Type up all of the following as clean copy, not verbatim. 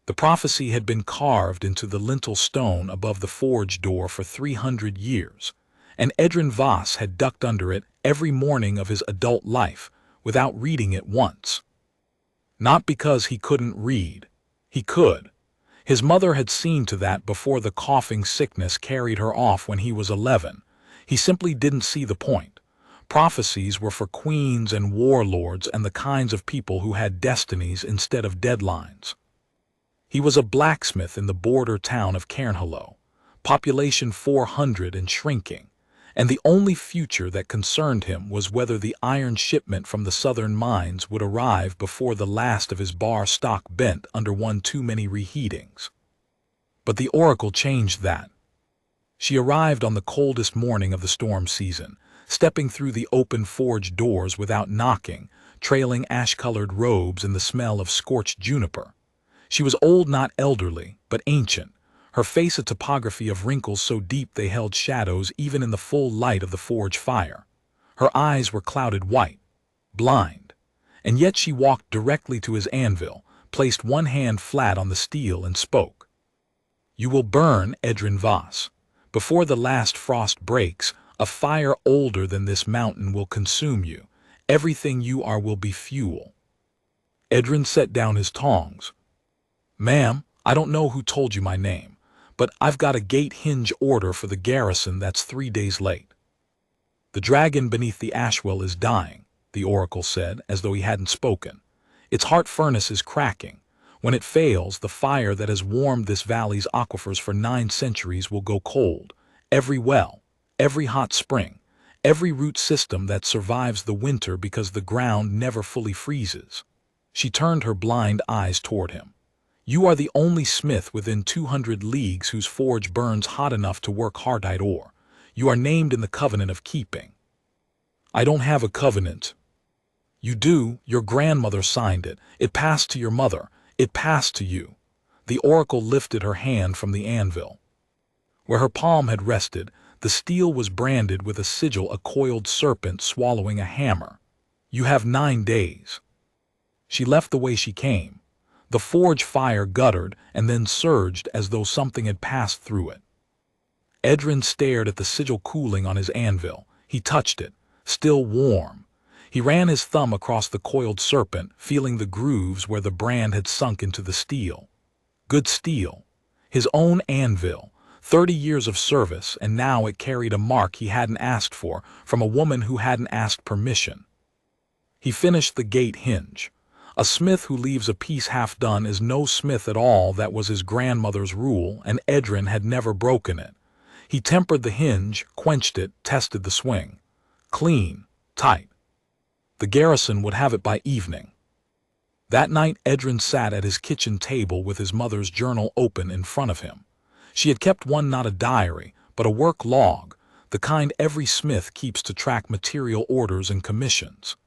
The prophecy had been carved into the lintel stone above the forge door for 300 years, and Edrin Voss had ducked under it every morning of his adult life without reading it once. Not because he couldn't read. He could. His mother had seen to that before the coughing sickness carried her off when he was 11. He simply didn't see the point. Prophecies were for queens and warlords and the kinds of people who had destinies instead of deadlines. He was a blacksmith in the border town of Cairnhallow, population 400 and shrinking, and the only future that concerned him was whether the iron shipment from the southern mines would arrive before the last of his bar stock bent under one too many reheatings. But the oracle changed that. She arrived on the coldest morning of the storm season, stepping through the open forge doors without knocking, trailing ash-colored robes and the smell of scorched juniper. She was old, not elderly, but ancient, her face a topography of wrinkles so deep they held shadows even in the full light of the forge fire. Her eyes were clouded white, blind, and yet she walked directly to his anvil, placed one hand flat on the steel and spoke. "You will burn, Edrin Voss. Before the last frost breaks, a fire older than this mountain will consume you. Everything you are will be fuel." Edrin set down his tongs. "Ma'am, I don't know who told you my name, but I've got a gate hinge order for the garrison that's 3 days late." "The dragon beneath the ashwell is dying," the oracle said, as though he hadn't spoken. "Its heart furnace is cracking. When it fails, the fire that has warmed this valley's aquifers for 9 centuries will go cold. Every well, every hot spring, every root system that survives the winter because the ground never fully freezes." She turned her blind eyes toward him. "You are the only smith within 200 leagues whose forge burns hot enough to work hardite ore. You are named in the covenant of keeping." "I don't have a covenant." "You do. Your grandmother signed it. It passed to your mother. It passed to you." The oracle lifted her hand from the anvil. Where her palm had rested, the steel was branded with a sigil, a coiled serpent swallowing a hammer. "You have 9 days." She left the way she came. The forge fire guttered and then surged as though something had passed through it. Edrin stared at the sigil cooling on his anvil. He touched it, still warm. He ran his thumb across the coiled serpent, feeling the grooves where the brand had sunk into the steel. Good steel. His own anvil. 30 years of service, and now it carried a mark he hadn't asked for, from a woman who hadn't asked permission. He finished the gate hinge. A smith who leaves a piece half done is no smith at all. That was his grandmother's rule, and Edrin had never broken it. He tempered the hinge, quenched it, tested the swing. Clean, tight. The garrison would have it by evening. That night Edrin sat at his kitchen table with his mother's journal open in front of him. She had kept one, not a diary, but a work log, the kind every smith keeps to track material orders and commissions.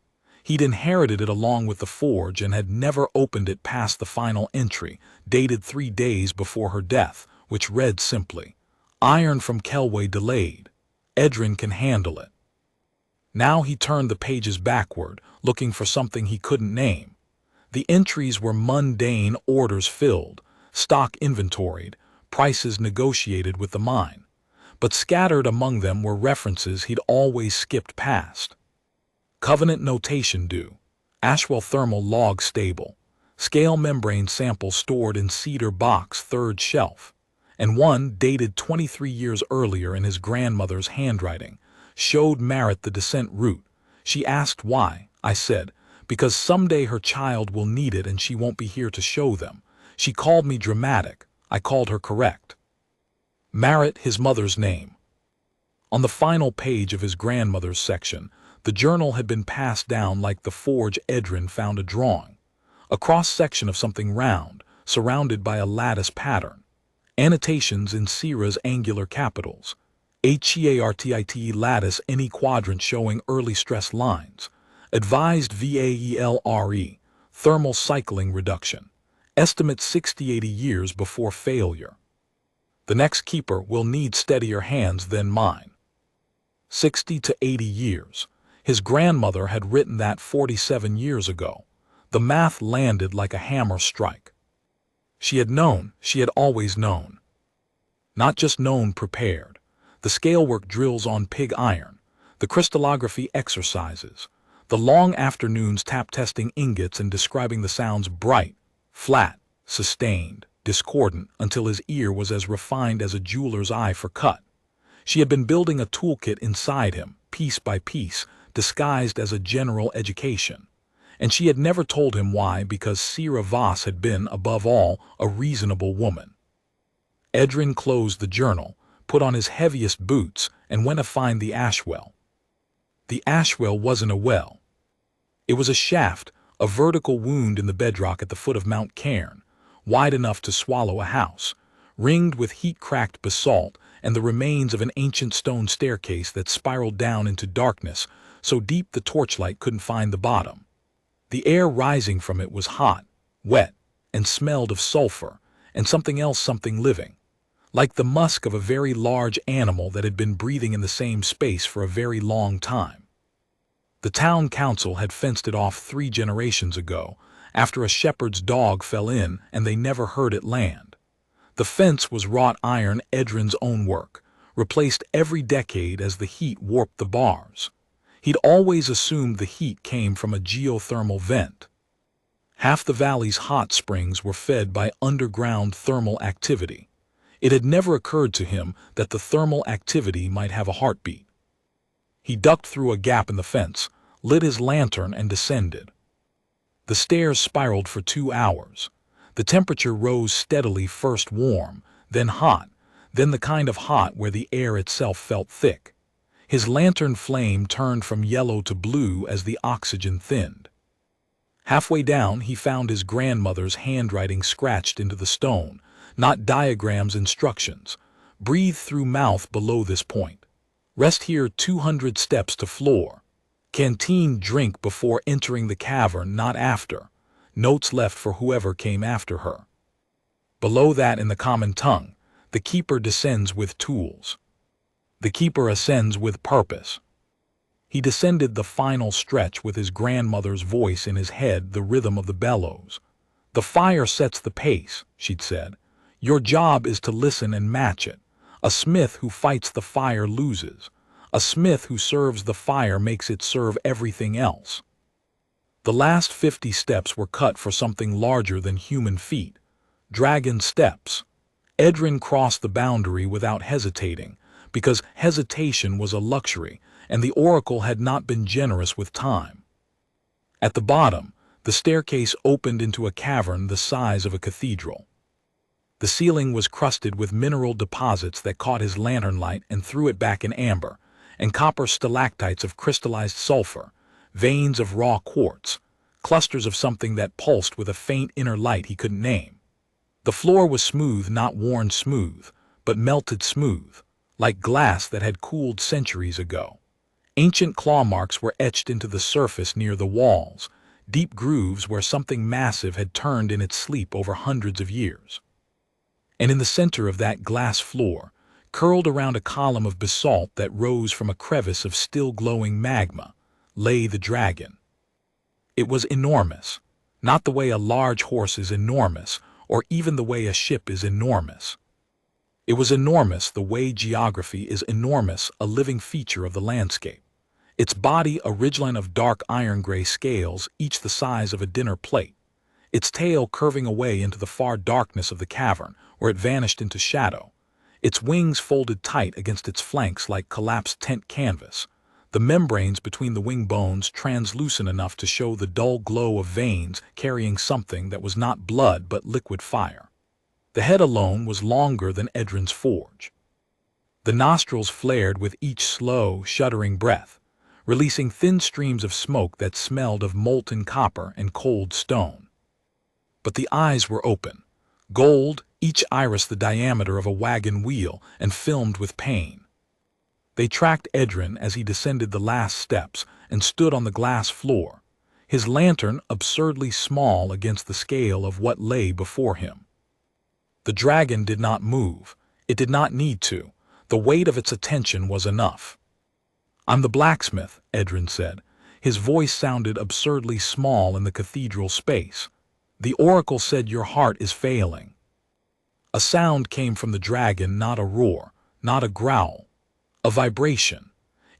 He'd inherited it along with the forge and had never opened it past the final entry, dated 3 days before her death, which read simply, "Iron from Kelway delayed. Edrin can handle it." Now he turned the pages backward, looking for something he couldn't name. The entries were mundane, orders filled, stock inventoried, prices negotiated with the mine. But scattered among them were references he'd always skipped past. Covenant notation due, Ashwell thermal log stable, scale membrane sample stored in cedar box 3rd shelf, and one dated 23 years earlier in his grandmother's handwriting, showed Marit the descent route. She asked why. I said, because someday her child will need it and she won't be here to show them. She called me dramatic. I called her correct. Marit, his mother's name. On the final page of his grandmother's section, the journal had been passed down like the forge. Edrin found a drawing, a cross-section of something round, surrounded by a lattice pattern. Annotations in Sierra's angular capitals. HEARTITE lattice, any quadrant showing early stress lines. Advised VAELRE, thermal cycling reduction. Estimate 60-80 years before failure. The next keeper will need steadier hands than mine. 60 to 80 years. His grandmother had written that 47 years ago. The math landed like a hammer strike. She had always known. Not just known, prepared. The scalework drills on pig iron, the crystallography exercises, the long afternoons tap-testing ingots and describing the sounds bright, flat, sustained, discordant, until his ear was as refined as a jeweler's eye for cut. She had been building a toolkit inside him, piece by piece, disguised as a general education. And she had never told him why, because Sira Voss had been, above all, a reasonable woman. Edrin closed the journal, put on his heaviest boots, and went to find the ash well. The ash well wasn't a well. It was a shaft, a vertical wound in the bedrock at the foot of Mount Cairn, wide enough to swallow a house, ringed with heat-cracked basalt and the remains of an ancient stone staircase that spiraled down into darkness, so deep the torchlight couldn't find the bottom. The air rising from it was hot, wet, and smelled of sulfur, and something else, something living, like the musk of a very large animal that had been breathing in the same space for a very long time. The town council had fenced it off 3 generations ago, after a shepherd's dog fell in and they never heard it land. The fence was wrought iron, Edrin's own work, replaced every decade as the heat warped the bars. He'd always assumed the heat came from a geothermal vent. Half the valley's hot springs were fed by underground thermal activity. It had never occurred to him that the thermal activity might have a heartbeat. He ducked through a gap in the fence, lit his lantern, and descended. The stairs spiraled for 2 hours. The temperature rose steadily, first warm, then hot, then the kind of hot where the air itself felt thick. His lantern flame turned from yellow to blue as the oxygen thinned. Halfway down, he found his grandmother's handwriting scratched into the stone, not diagrams, instructions. Breathe through mouth below this point. Rest here 200 steps to floor. Canteen, drink before entering the cavern, not after. Notes left for whoever came after her. Below that, in the common tongue, the keeper descends with tools. The keeper ascends with purpose. He descended the final stretch with his grandmother's voice in his head, the rhythm of the bellows. The fire sets the pace, she'd said. Your job is to listen and match it. A smith who fights the fire loses. A smith who serves the fire makes it serve everything else. The last 50 steps were cut for something larger than human feet. Dragon steps. Edrin crossed the boundary without hesitating, because hesitation was a luxury, and the oracle had not been generous with time. At the bottom, the staircase opened into a cavern the size of a cathedral. The ceiling was crusted with mineral deposits that caught his lantern light and threw it back in amber, and copper stalactites of crystallized sulfur, veins of raw quartz, clusters of something that pulsed with a faint inner light he couldn't name. The floor was smooth, not worn smooth, but melted smooth, like glass that had cooled centuries ago. Ancient claw marks were etched into the surface near the walls, deep grooves where something massive had turned in its sleep over hundreds of years. And in the center of that glass floor, curled around a column of basalt that rose from a crevice of still-glowing magma, lay the dragon. It was enormous, not the way a large horse is enormous, or even the way a ship is enormous. It was enormous the way geography is enormous, a living feature of the landscape. Its body a ridgeline of dark iron-gray scales, each the size of a dinner plate. Its tail curving away into the far darkness of the cavern, where it vanished into shadow. Its wings folded tight against its flanks like collapsed tent canvas. The membranes between the wing bones translucent enough to show the dull glow of veins carrying something that was not blood but liquid fire. The head alone was longer than Edrin's forge. The nostrils flared with each slow, shuddering breath, releasing thin streams of smoke that smelled of molten copper and cold stone. But the eyes were open, gold, each iris the diameter of a wagon wheel, and filmed with pain. They tracked Edrin as he descended the last steps and stood on the glass floor, his lantern absurdly small against the scale of what lay before him. The dragon did not move. It did not need to. The weight of its attention was enough. "I'm the blacksmith," Edrin said. His voice sounded absurdly small in the cathedral space. "The oracle said your heart is failing. A sound came from the dragon, not a roar, not a growl, a vibration.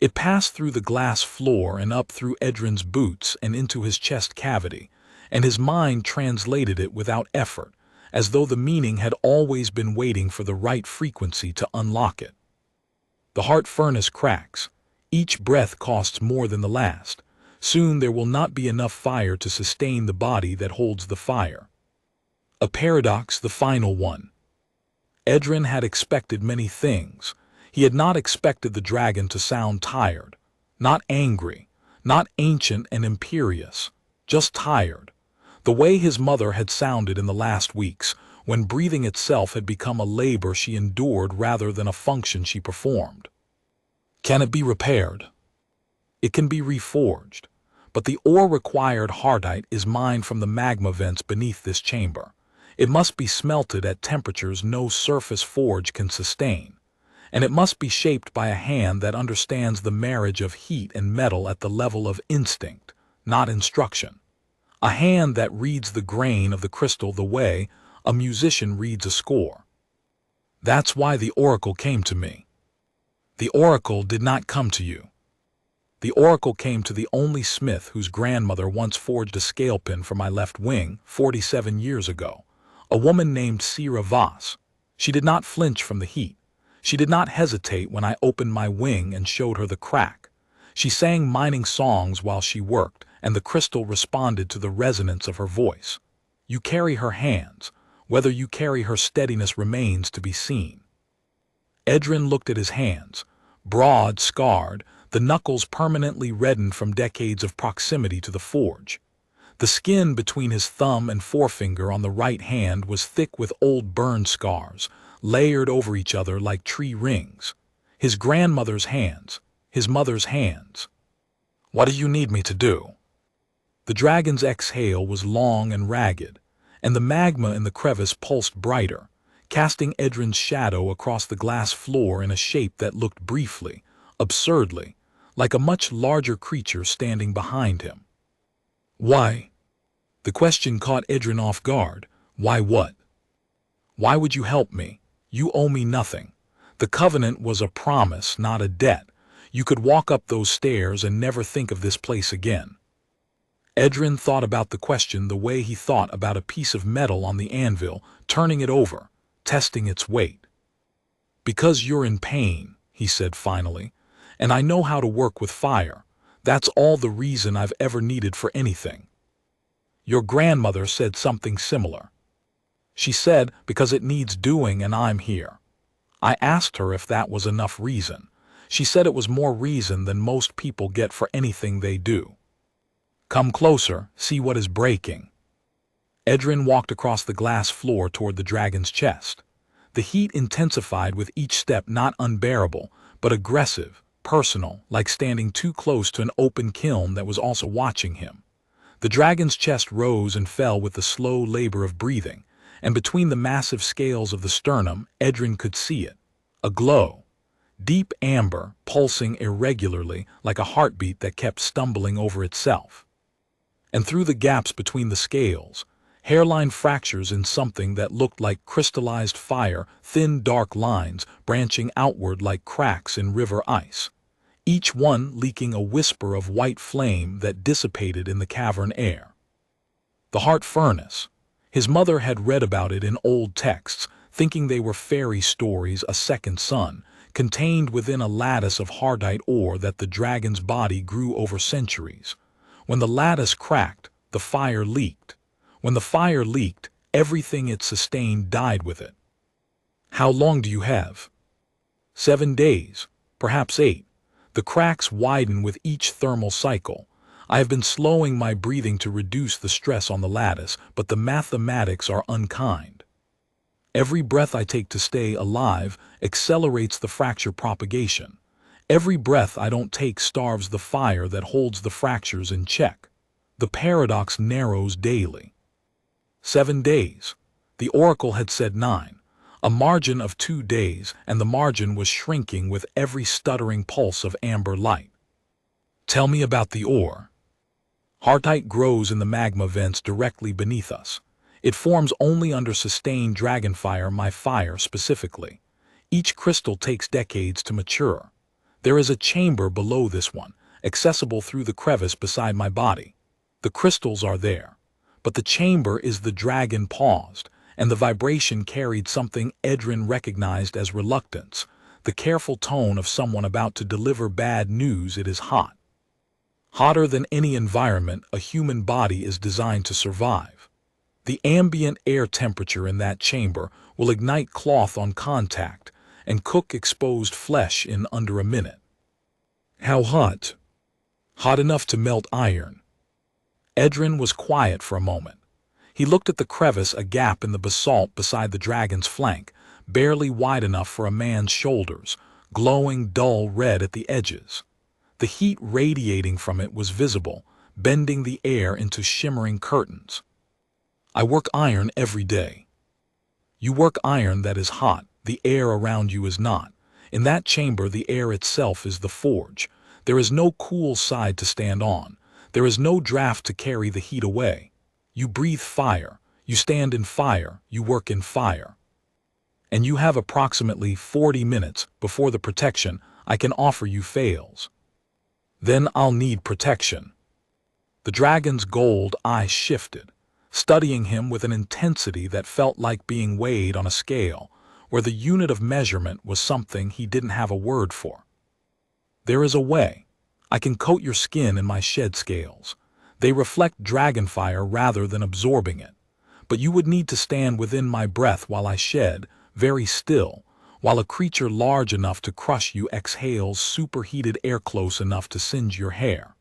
It passed through the glass floor and up through Edrin's boots and into his chest cavity, and his mind translated it without effort, as though the meaning had always been waiting for the right frequency to unlock it. The heart furnace cracks. Each breath costs more than the last. Soon there will not be enough fire to sustain the body that holds the fire. A paradox, the final one. Edrin had expected many things. He had not expected the dragon to sound tired, not angry, not ancient and imperious, just tired, the way his mother had sounded in the last weeks, when breathing itself had become a labor she endured rather than a function she performed. Can it be repaired? It can be reforged, but the ore required heartite is mined from the magma vents beneath this chamber. It must be smelted at temperatures no surface forge can sustain, and it must be shaped by a hand that understands the marriage of heat and metal at the level of instinct, not instruction. A hand that reads the grain of the crystal the way a musician reads a score. That's why the oracle came to me. The oracle did not come to you. The oracle came to the only smith whose grandmother once forged a scale pin for my left wing 47 years ago, a woman named Sira Voss. She did not flinch from the heat. She did not hesitate when I opened my wing and showed her the crack. She sang mining songs while she worked, and the crystal responded to the resonance of her voice. You carry her hands. Whether you carry her steadiness remains to be seen. Edrin looked at his hands, broad, scarred, the knuckles permanently reddened from decades of proximity to the forge. The skin between his thumb and forefinger on the right hand was thick with old burn scars, layered over each other like tree rings. His grandmother's hands, his mother's hands. What do you need me to do? The dragon's exhale was long and ragged, and the magma in the crevice pulsed brighter, casting Edrin's shadow across the glass floor in a shape that looked briefly, absurdly, like a much larger creature standing behind him. Why? The question caught Edrin off guard. Why what? Why would you help me? You owe me nothing. The covenant was a promise, not a debt. You could walk up those stairs and never think of this place again. Edrin thought about the question the way he thought about a piece of metal on the anvil, turning it over, testing its weight. Because you're in pain, he said finally, and I know how to work with fire. That's all the reason I've ever needed for anything. Your grandmother said something similar. She said, because it needs doing and I'm here. I asked her if that was enough reason. She said it was more reason than most people get for anything they do. Come closer, see what is breaking. Edrin walked across the glass floor toward the dragon's chest. The heat intensified with each step, not unbearable, but aggressive, personal, like standing too close to an open kiln that was also watching him. The dragon's chest rose and fell with the slow labor of breathing, and between the massive scales of the sternum, Edrin could see it. A glow. Deep amber, pulsing irregularly like a heartbeat that kept stumbling over itself. And through the gaps between the scales, hairline fractures in something that looked like crystallized fire, thin dark lines branching outward like cracks in river ice, each one leaking a whisper of white flame that dissipated in the cavern air. The heart furnace. His mother had read about it in old texts, thinking they were fairy stories, a second sun, contained within a lattice of heartite ore that the dragon's body grew over centuries. When the lattice cracked, the fire leaked. When the fire leaked, everything it sustained died with it. How long do you have? 7 days, perhaps 8. The cracks widen with each thermal cycle. I have been slowing my breathing to reduce the stress on the lattice, but the mathematics are unkind. Every breath I take to stay alive accelerates the fracture propagation. Every breath I don't take starves the fire that holds the fractures in check. The paradox narrows daily. 7 days. The oracle had said 9. A margin of 2 days, and the margin was shrinking with every stuttering pulse of amber light. Tell me about the ore. Heartite grows in the magma vents directly beneath us. It forms only under sustained dragonfire, my fire specifically. Each crystal takes decades to mature. There is a chamber below this one, accessible through the crevice beside my body. The crystals are there, but the chamber is the dragon paused, and the vibration carried something Edrin recognized as reluctance, the careful tone of someone about to deliver bad news. It is hot. Hotter than any environment a human body is designed to survive. The ambient air temperature in that chamber will ignite cloth on contact and cook exposed flesh in under a minute. How hot? Hot enough to melt iron. Edrin was quiet for a moment. He looked at the crevice, a gap in the basalt beside the dragon's flank, barely wide enough for a man's shoulders, glowing dull red at the edges. The heat radiating from it was visible, bending the air into shimmering curtains. I work iron every day. You work iron that is hot, the air around you is not. In that chamber the air itself is the forge. There is no cool side to stand on. There is no draft to carry the heat away. You breathe fire, you stand in fire, you work in fire. And you have approximately 40 minutes before the protection I can offer you fails. Then I'll need protection. The dragon's gold eyes shifted, studying him with an intensity that felt like being weighed on a scale, where the unit of measurement was something he didn't have a word for. There is a way. I can coat your skin in my shed scales. They reflect dragonfire rather than absorbing it. But you would need to stand within my breath while I shed, very still, while a creature large enough to crush you exhales superheated air close enough to singe your hair.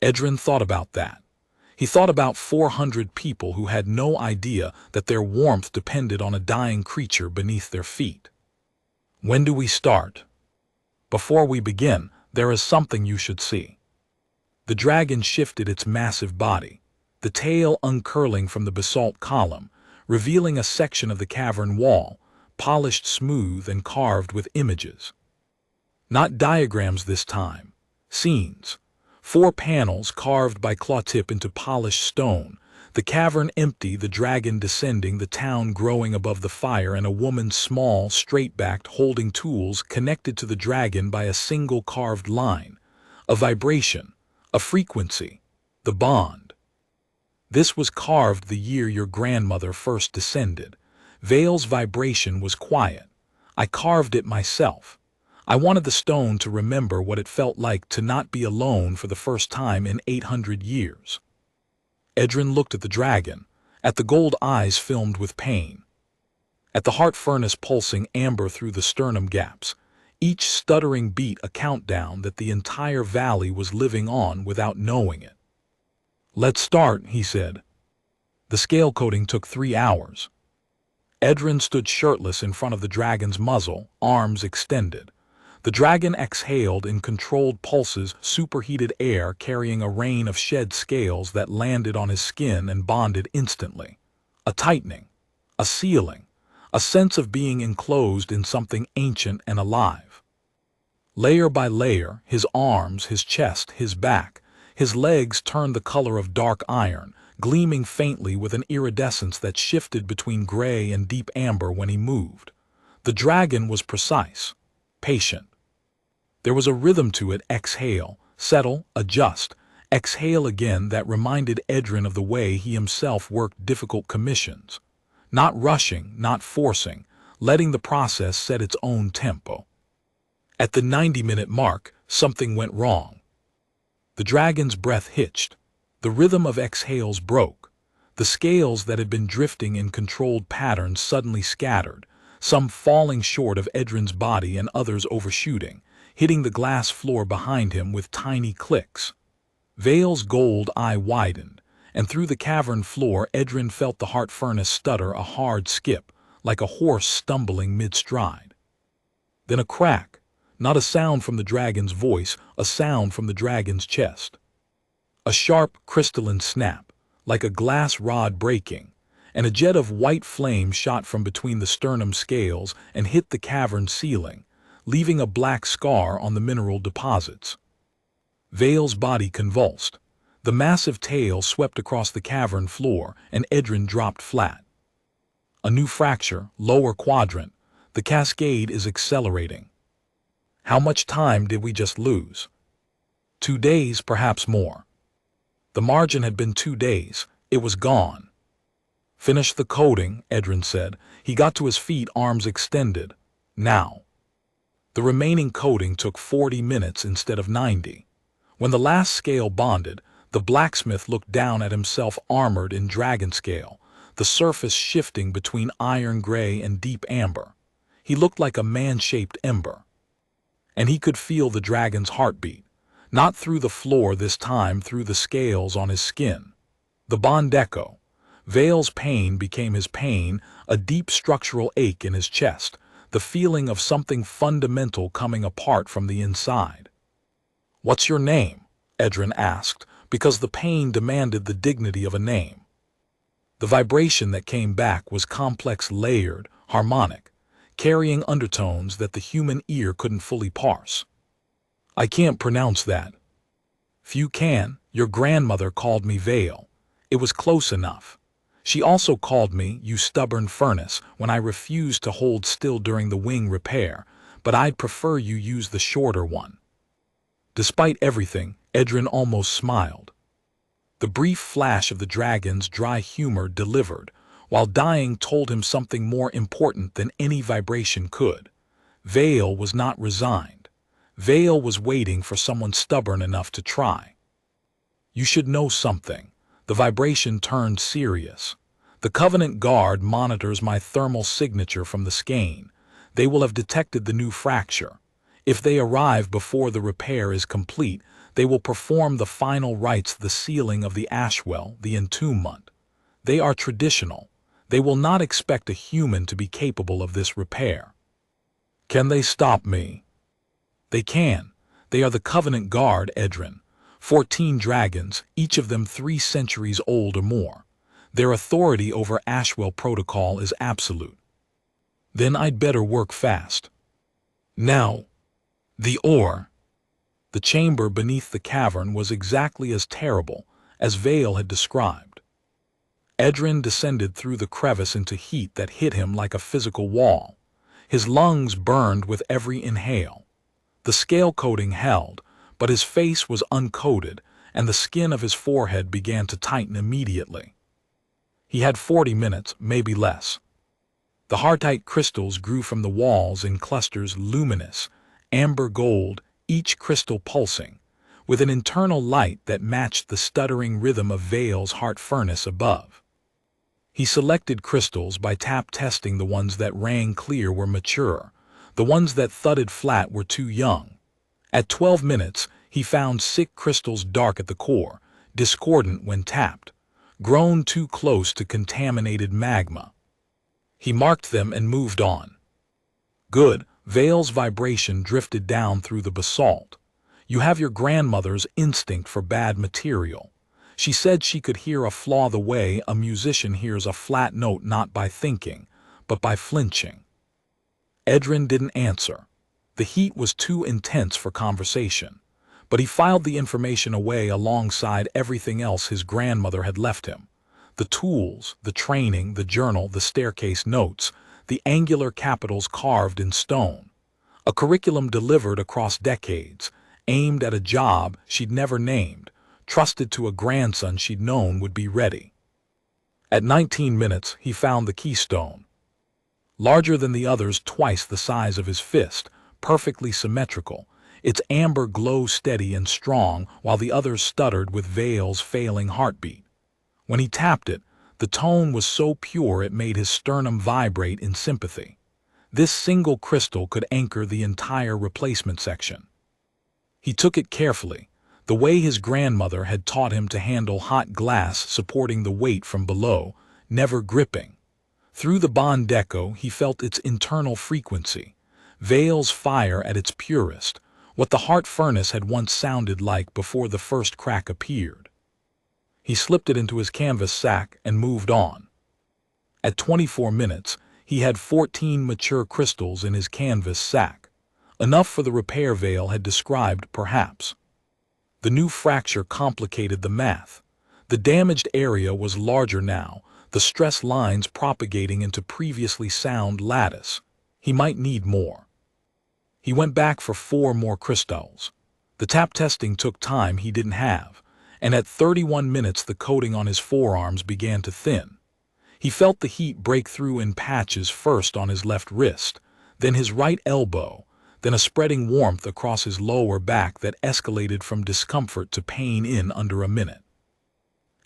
Edrin thought about that. He thought about 400 people who had no idea that their warmth depended on a dying creature beneath their feet. When do we start? Before we begin, there is something you should see. The dragon shifted its massive body, the tail uncurling from the basalt column, revealing a section of the cavern wall, polished smooth and carved with images. Not diagrams this time, scenes. 4 panels carved by claw-tip into polished stone, the cavern empty, the dragon descending, the town growing above the fire, and a woman small, straight-backed, holding tools connected to the dragon by a single carved line, a vibration, a frequency, the bond. This was carved the year your grandmother first descended. Vale's vibration was quiet. I carved it myself. I wanted the stone to remember what it felt like to not be alone for the first time in 800 years. Edrin looked at the dragon, at the gold eyes filmed with pain, at the heart furnace pulsing amber through the sternum gaps, each stuttering beat a countdown that the entire valley was living on without knowing it. Let's start, he said. The scale coating took 3 hours. Edrin stood shirtless in front of the dragon's muzzle, arms extended. The dragon exhaled in controlled pulses, superheated air carrying a rain of shed scales that landed on his skin and bonded instantly. A tightening, a sealing, a sense of being enclosed in something ancient and alive. Layer by layer, his arms, his chest, his back, his legs turned the color of dark iron, gleaming faintly with an iridescence that shifted between gray and deep amber when he moved. The dragon was precise, patient. There was a rhythm to it: exhale, settle, adjust, exhale again, that reminded Edrin of the way he himself worked difficult commissions. Not rushing, not forcing, letting the process set its own tempo. At the 90-minute mark, something went wrong. The dragon's breath hitched. The rhythm of exhales broke. The scales that had been drifting in controlled patterns suddenly scattered, some falling short of Edrin's body and others overshooting, hitting the glass floor behind him with tiny clicks. Vale's gold eye widened, and through the cavern floor Edrin felt the heart furnace stutter a hard skip, like a horse stumbling mid-stride. Then a crack, not a sound from the dragon's voice, a sound from the dragon's chest. A sharp, crystalline snap, like a glass rod breaking, and a jet of white flame shot from between the sternum scales and hit the cavern ceiling, leaving a black scar on the mineral deposits. Vale's body convulsed. The massive tail swept across the cavern floor, and Edrin dropped flat. A new fracture, lower quadrant. The cascade is accelerating. How much time did we just lose? 2 days, perhaps more. The margin had been 2 days. It was gone. Finish the coding, Edrin said. He got to his feet, arms extended. Now. The remaining coding took 40 minutes instead of 90. When the last scale bonded, the blacksmith looked down at himself, armored in dragon scale, the surface shifting between iron gray and deep amber. He looked like a man-shaped ember. And he could feel the dragon's heartbeat, not through the floor this time, through the scales on his skin. The bond echo. Vale's pain became his pain, a deep structural ache in his chest, the feeling of something fundamental coming apart from the inside. "What's your name?" Edrin asked, because the pain demanded the dignity of a name. The vibration that came back was complex, layered, harmonic, carrying undertones that the human ear couldn't fully parse. "I can't pronounce that." "Few can. Your grandmother called me Vale. It was close enough. She also called me, you stubborn furnace, when I refused to hold still during the wing repair, but I'd prefer you use the shorter one." Despite everything, Edrin almost smiled. The brief flash of the dragon's dry humor delivered, while dying told him something more important than any vibration could. Vale was not resigned. Vale was waiting for someone stubborn enough to try. "You should know something." The vibration turned serious. "The Covenant Guard monitors my thermal signature from the skein. They will have detected the new fracture. If they arrive before the repair is complete, they will perform the final rites, the sealing of the ashwell, the entombment. They are traditional. They will not expect a human to be capable of this repair." "Can they stop me?" "They can. They are the Covenant Guard, Edrin. 14 dragons, each of them 3 centuries old or more. Their authority over ashwell protocol is absolute." "Then I'd better work fast." "Now." The ore. The chamber beneath the cavern was exactly as terrible as Vale had described. Edrin descended through the crevice into heat that hit him like a physical wall. His lungs burned with every inhale. The scale coating held, but his face was uncoated, and the skin of his forehead began to tighten immediately. He had 40 minutes, maybe less. The heartite crystals grew from the walls in clusters, luminous, amber gold, each crystal pulsing, with an internal light that matched the stuttering rhythm of Vale's heart furnace above. He selected crystals by tap testing. The ones that rang clear were mature. The ones that thudded flat were too young. At 12 minutes, he found 6 crystals dark at the core, discordant when tapped, grown too close to contaminated magma. He marked them and moved on. "Good." Vale's vibration drifted down through the basalt. "You have your grandmother's instinct for bad material. She said she could hear a flaw the way a musician hears a flat note, not by thinking, but by flinching." Edrin didn't answer. The heat was too intense for conversation, but he filed the information away alongside everything else his grandmother had left him. The tools, the training, the journal, the staircase notes, the angular capitals carved in stone. A curriculum delivered across decades, aimed at a job she'd never named, trusted to a grandson she'd known would be ready. At 19 minutes, he found the keystone. Larger than the others, twice the size of his fist, perfectly symmetrical, its amber glow steady and strong, while the others stuttered with Vale's failing heartbeat. When he tapped it, the tone was so pure it made his sternum vibrate in sympathy. This single crystal could anchor the entire replacement section. He took it carefully, the way his grandmother had taught him to handle hot glass, supporting the weight from below, never gripping. Through the bond echo, he felt its internal frequency, Vale's fire at its purest, what the heart furnace had once sounded like before the first crack appeared. He slipped it into his canvas sack and moved on. At 24 minutes, he had 14 mature crystals in his canvas sack. Enough for the repair Vale had described, perhaps. The new fracture complicated the math. The damaged area was larger now, the stress lines propagating into previously sound lattice. He might need more. He went back for 4 more crystals. The tap testing took time he didn't have, and at 31 minutes the coating on his forearms began to thin. He felt the heat break through in patches, first on his left wrist, then his right elbow, then a spreading warmth across his lower back that escalated from discomfort to pain in under a minute.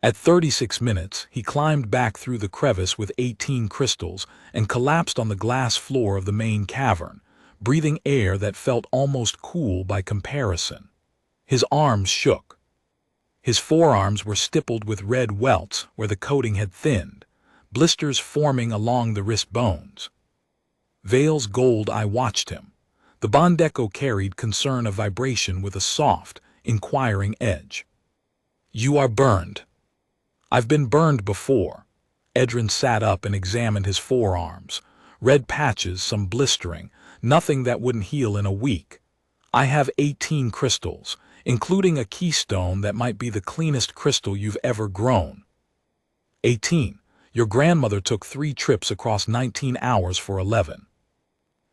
At 36 minutes, he climbed back through the crevice with 18 crystals and collapsed on the glass floor of the main cavern, breathing air that felt almost cool by comparison. His arms shook. His forearms were stippled with red welts where the coating had thinned, blisters forming along the wrist bones. Vale's gold eye watched him. The Bondeko carried concern of vibration with a soft, inquiring edge. "You are burned." "I've been burned before." Edrin sat up and examined his forearms. Red patches, some blistering, nothing that wouldn't heal in a week. "I have 18 crystals, including a keystone that might be the cleanest crystal you've ever grown." 18. Your grandmother took 3 trips across 19 hours for 11.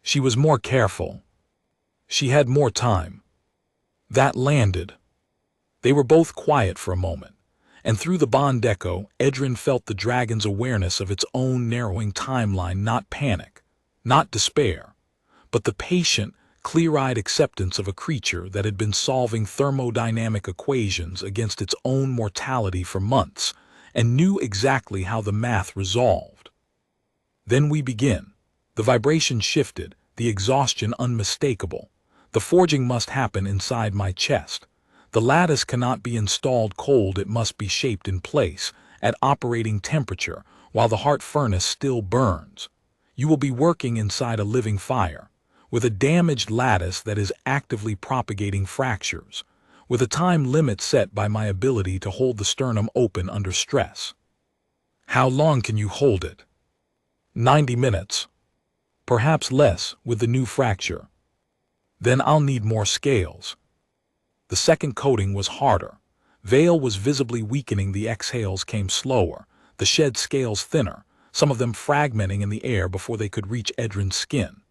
She was more careful. She had more time. That landed. They were both quiet for a moment, and through the Bondeko, Edrin felt the dragon's awareness of its own narrowing timeline, not panic, not despair, but the patient, clear-eyed acceptance of a creature that had been solving thermodynamic equations against its own mortality for months, and knew exactly how the math resolved. "Then we begin." The vibration shifted, the exhaustion unmistakable. "The forging must happen inside my chest. The lattice cannot be installed cold, it must be shaped in place, at operating temperature, while the heart furnace still burns. You will be working inside a living fire, with a damaged lattice that is actively propagating fractures, with a time limit set by my ability to hold the sternum open under stress." "How long can you hold it?" 90 minutes. Perhaps less with the new fracture. "Then I'll need more scales." The second coating was harder. Vale was visibly weakening, the exhales came slower, the shed scales thinner, some of them fragmenting in the air before they could reach Edrin's skin.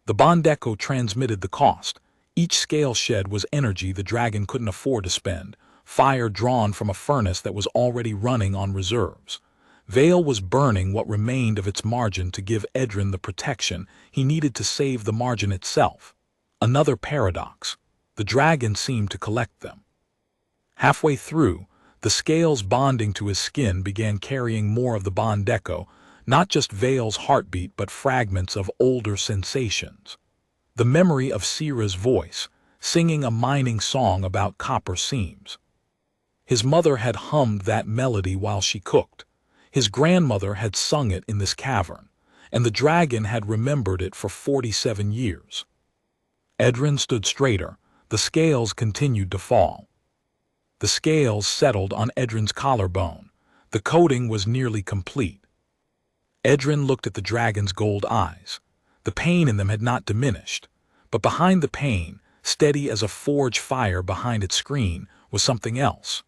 The Bondeko transmitted the cost. Each scale shed was energy the dragon couldn't afford to spend, fire drawn from a furnace that was already running on reserves. Vale was burning what remained of its margin to give Edrin the protection he needed to save the margin itself. Another paradox. The dragon seemed to collect them. Halfway through, the scales bonding to his skin began carrying more of the Bondeko, not just Vale's heartbeat but fragments of older sensations. The memory of Sira's voice, singing a mining song about copper seams. His mother had hummed that melody while she cooked. His grandmother had sung it in this cavern, and the dragon had remembered it for 47 years. Edrin stood straighter. The scales continued to fall. The scales settled on Edrin's collarbone. The coating was nearly complete. Edrin looked at the dragon's gold eyes. The pain in them had not diminished, but behind the pain, steady as a forge fire behind its screen, was something else.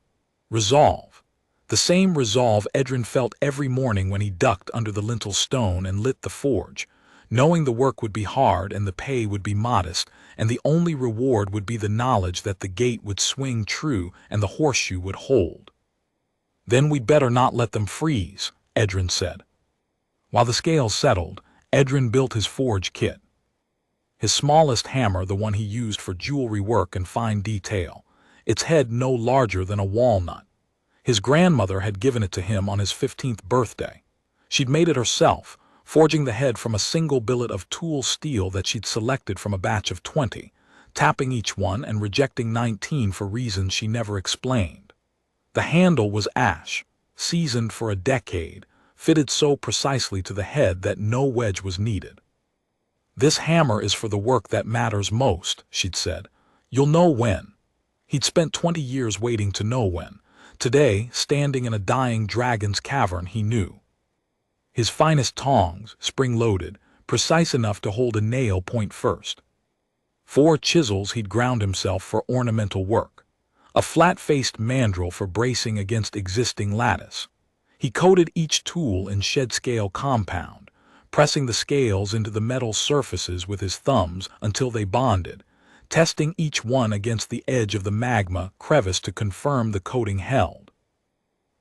Resolve. The same resolve Edrin felt every morning when he ducked under the lintel stone and lit the forge, knowing the work would be hard and the pay would be modest, and the only reward would be the knowledge that the gate would swing true and the horseshoe would hold. "Then we'd better not let them freeze," Edrin said. While the scales settled, Edrin built his forge kit. His smallest hammer, the one he used for jewelry work and fine detail, its head no larger than a walnut. His grandmother had given it to him on his 15th birthday. She'd made it herself, forging the head from a single billet of tool steel that she'd selected from a batch of 20, tapping each one and rejecting 19 for reasons she never explained. The handle was ash, seasoned for a decade, fitted so precisely to the head that no wedge was needed. "This hammer is for the work that matters most," she'd said. "You'll know when." He'd spent 20 years waiting to know when. Today, standing in a dying dragon's cavern, he knew. His finest tongs, spring-loaded, precise enough to hold a nail point first. 4 chisels he'd ground himself for ornamental work. a flat-faced mandrel for bracing against existing lattice. He coated each tool in shed-scale compound, pressing the scales into the metal surfaces with his thumbs until they bonded, testing each one against the edge of the magma crevice to confirm the coating held.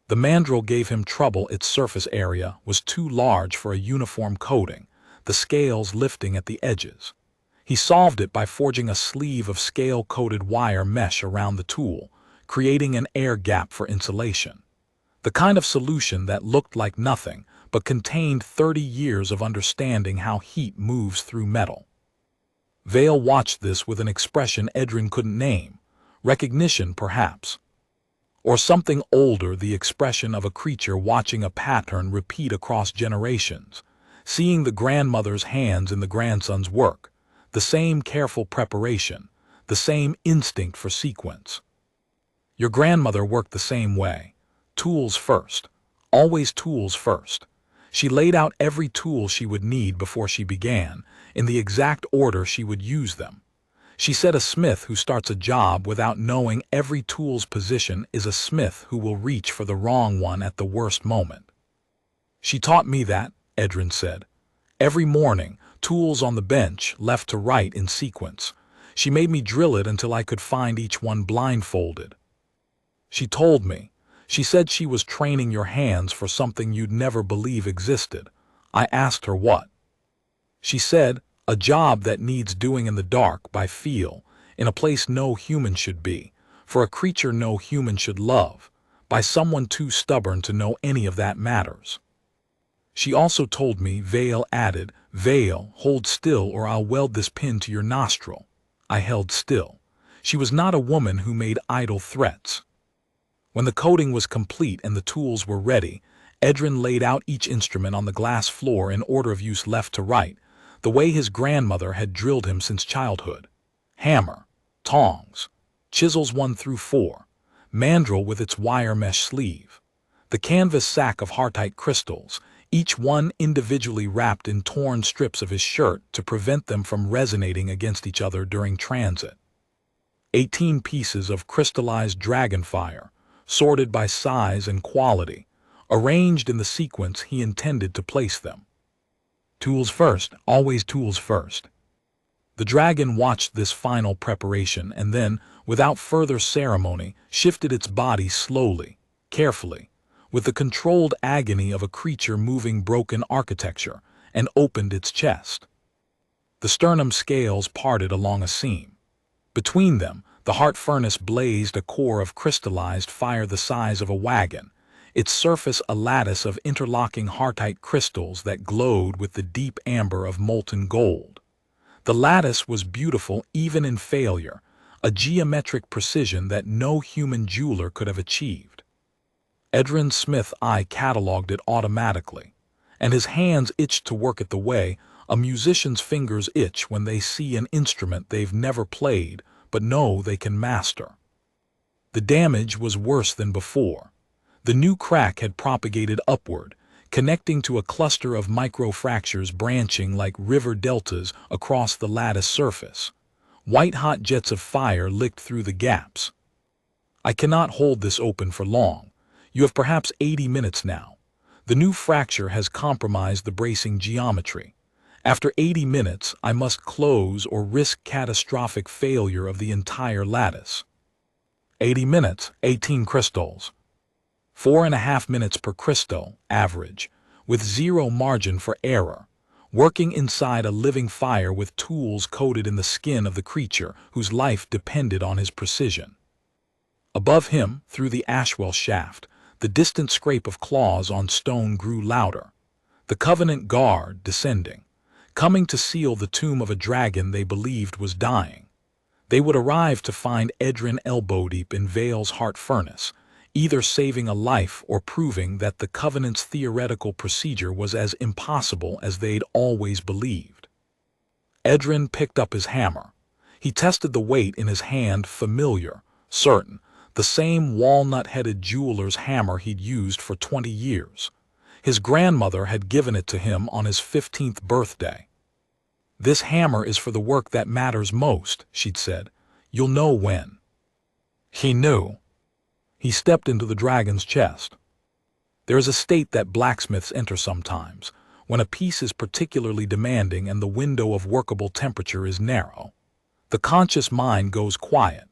The mandrel gave him trouble. Its surface area was too large for a uniform coating, the scales lifting at the edges. He solved it by forging a sleeve of scale-coated wire mesh around the tool, creating an air gap for insulation. The kind of solution that looked like nothing, but contained 30 years of understanding how heat moves through metal. Vale watched this with an expression Edrin couldn't name. Recognition, perhaps. Or something older, the expression of a creature watching a pattern repeat across generations, seeing the grandmother's hands in the grandson's work, the same careful preparation, the same instinct for sequence. Your grandmother worked the same way. Tools first. Always tools first. She laid out every tool she would need before she began, in the exact order she would use them. She said a smith who starts a job without knowing every tool's position is a smith who will reach for the wrong one at the worst moment. She taught me that, Edrin said. Every morning, tools on the bench, left to right in sequence. She made me drill it until I could find each one blindfolded. She told me. She said she was training your hands for something you'd never believe existed. I asked her what. She said, a job that needs doing in the dark by feel, in a place no human should be, for a creature no human should love, by someone too stubborn to know any of that matters. She also told me, Vale added, Vale, hold still or I'll weld this pin to your nostril. I held still. She was not a woman who made idle threats. When the coating was complete and the tools were ready, Edrin laid out each instrument on the glass floor in order of use left to right, the way his grandmother had drilled him since childhood. Hammer, tongs, chisels 1 through 4, mandrel with its wire mesh sleeve, the canvas sack of heartite crystals, each one individually wrapped in torn strips of his shirt to prevent them from resonating against each other during transit. 18 pieces of crystallized dragonfire, sorted by size and quality, arranged in the sequence he intended to place them. Tools first, always tools first. The dragon watched this final preparation and then, without further ceremony, shifted its body slowly, carefully, with the controlled agony of a creature moving broken architecture, and opened its chest. The sternum scales parted along a seam. Between them, the heart furnace blazed a core of crystallized fire the size of a wagon, its surface a lattice of interlocking heartite crystals that glowed with the deep amber of molten gold. The lattice was beautiful even in failure, a geometric precision that no human jeweler could have achieved. Edrin Smith's eye cataloged it automatically, and his hands itched to work it the way a musician's fingers itch when they see an instrument they've never played but know they can master. The damage was worse than before. The new crack had propagated upward, connecting to a cluster of microfractures branching like river deltas across the lattice surface. White-hot jets of fire licked through the gaps. I cannot hold this open for long. You have perhaps 80 minutes now. The new fracture has compromised the bracing geometry. After 80 minutes, I must close or risk catastrophic failure of the entire lattice. 80 minutes, 18 crystals. 4.5 minutes per crystal, average, with zero margin for error, working inside a living fire with tools coated in the skin of the creature whose life depended on his precision. Above him, through the ashwell shaft, the distant scrape of claws on stone grew louder. The Covenant Guard descending, coming to seal the tomb of a dragon they believed was dying. They would arrive to find Edrin elbow-deep in Vale's heart furnace, either saving a life or proving that the Covenant's theoretical procedure was as impossible as they'd always believed. Edrin picked up his hammer. He tested the weight in his hand, familiar, certain, the same walnut-headed jeweler's hammer he'd used for 20 years. His grandmother had given it to him on his 15th birthday. This hammer is for the work that matters most, she'd said. You'll know when. He knew. He stepped into the dragon's chest. There is a state that blacksmiths enter sometimes, when a piece is particularly demanding and the window of workable temperature is narrow. The conscious mind goes quiet.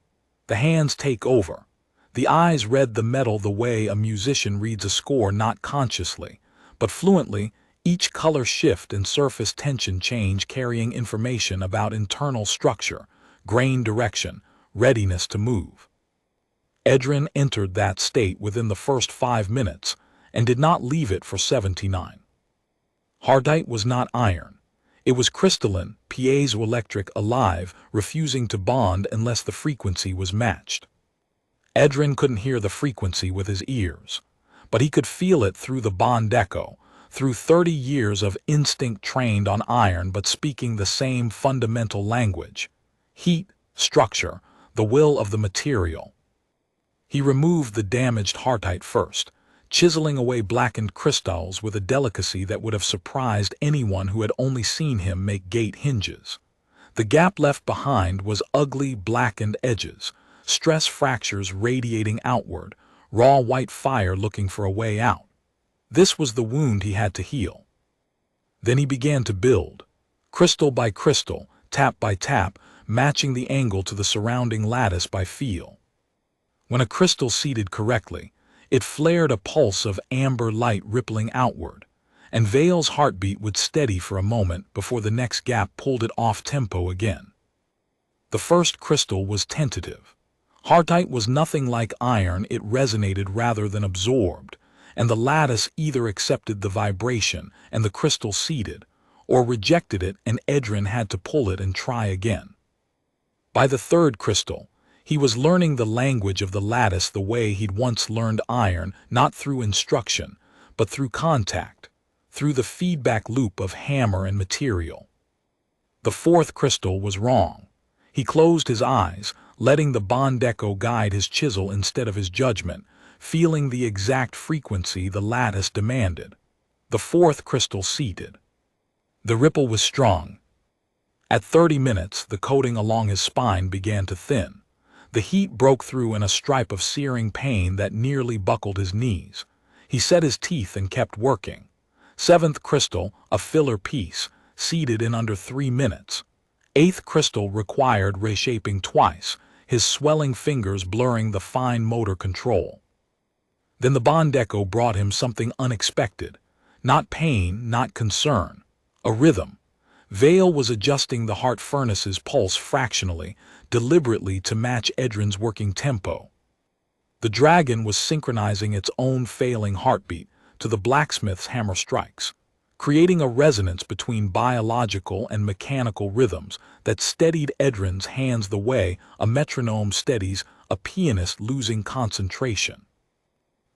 The hands take over. The eyes read the metal the way a musician reads a score, not consciously, but fluently. Each color shift and surface tension change carrying information about internal structure, grain direction, readiness to move. Edrin entered that state within the first 5 minutes and did not leave it for 79. Heartite was not iron. It was crystalline, piezoelectric, alive, refusing to bond unless the frequency was matched. Edrin couldn't hear the frequency with his ears, but he could feel it through the bond echo, through 30 years of instinct trained on iron but speaking the same fundamental language: heat, structure, the will of the material. He removed the damaged heartite first, chiseling away blackened crystals with a delicacy that would have surprised anyone who had only seen him make gate hinges. The gap left behind was ugly, blackened edges, stress fractures radiating outward, raw white fire looking for a way out. This was the wound he had to heal. Then he began to build, crystal by crystal, tap by tap, matching the angle to the surrounding lattice by feel. When a crystal seated correctly, it flared a pulse of amber light rippling outward, and Vale's heartbeat would steady for a moment before the next gap pulled it off tempo again. The first crystal was tentative. Heartite was nothing like iron, it resonated rather than absorbed, and the lattice either accepted the vibration and the crystal seated, or rejected it and Edrin had to pull it and try again. By the third crystal, he was learning the language of the lattice the way he'd once learned iron, not through instruction, but through contact, through the feedback loop of hammer and material. The fourth crystal was wrong. He closed his eyes, letting the bond echo guide his chisel instead of his judgment, feeling the exact frequency the lattice demanded. The fourth crystal seated. The ripple was strong. At 30 minutes, the coating along his spine began to thin. The heat broke through in a stripe of searing pain that nearly buckled his knees. He set his teeth and kept working. Seventh crystal, a filler piece, seated in under 3 minutes. Eighth crystal required reshaping twice, his swelling fingers blurring the fine motor control. Then the bond echo brought him something unexpected. Not pain, not concern. A rhythm. Vale was adjusting the heart furnace's pulse fractionally, deliberately to match Edrin's working tempo. The dragon was synchronizing its own failing heartbeat to the blacksmith's hammer strikes, creating a resonance between biological and mechanical rhythms that steadied Edrin's hands the way a metronome steadies a pianist losing concentration.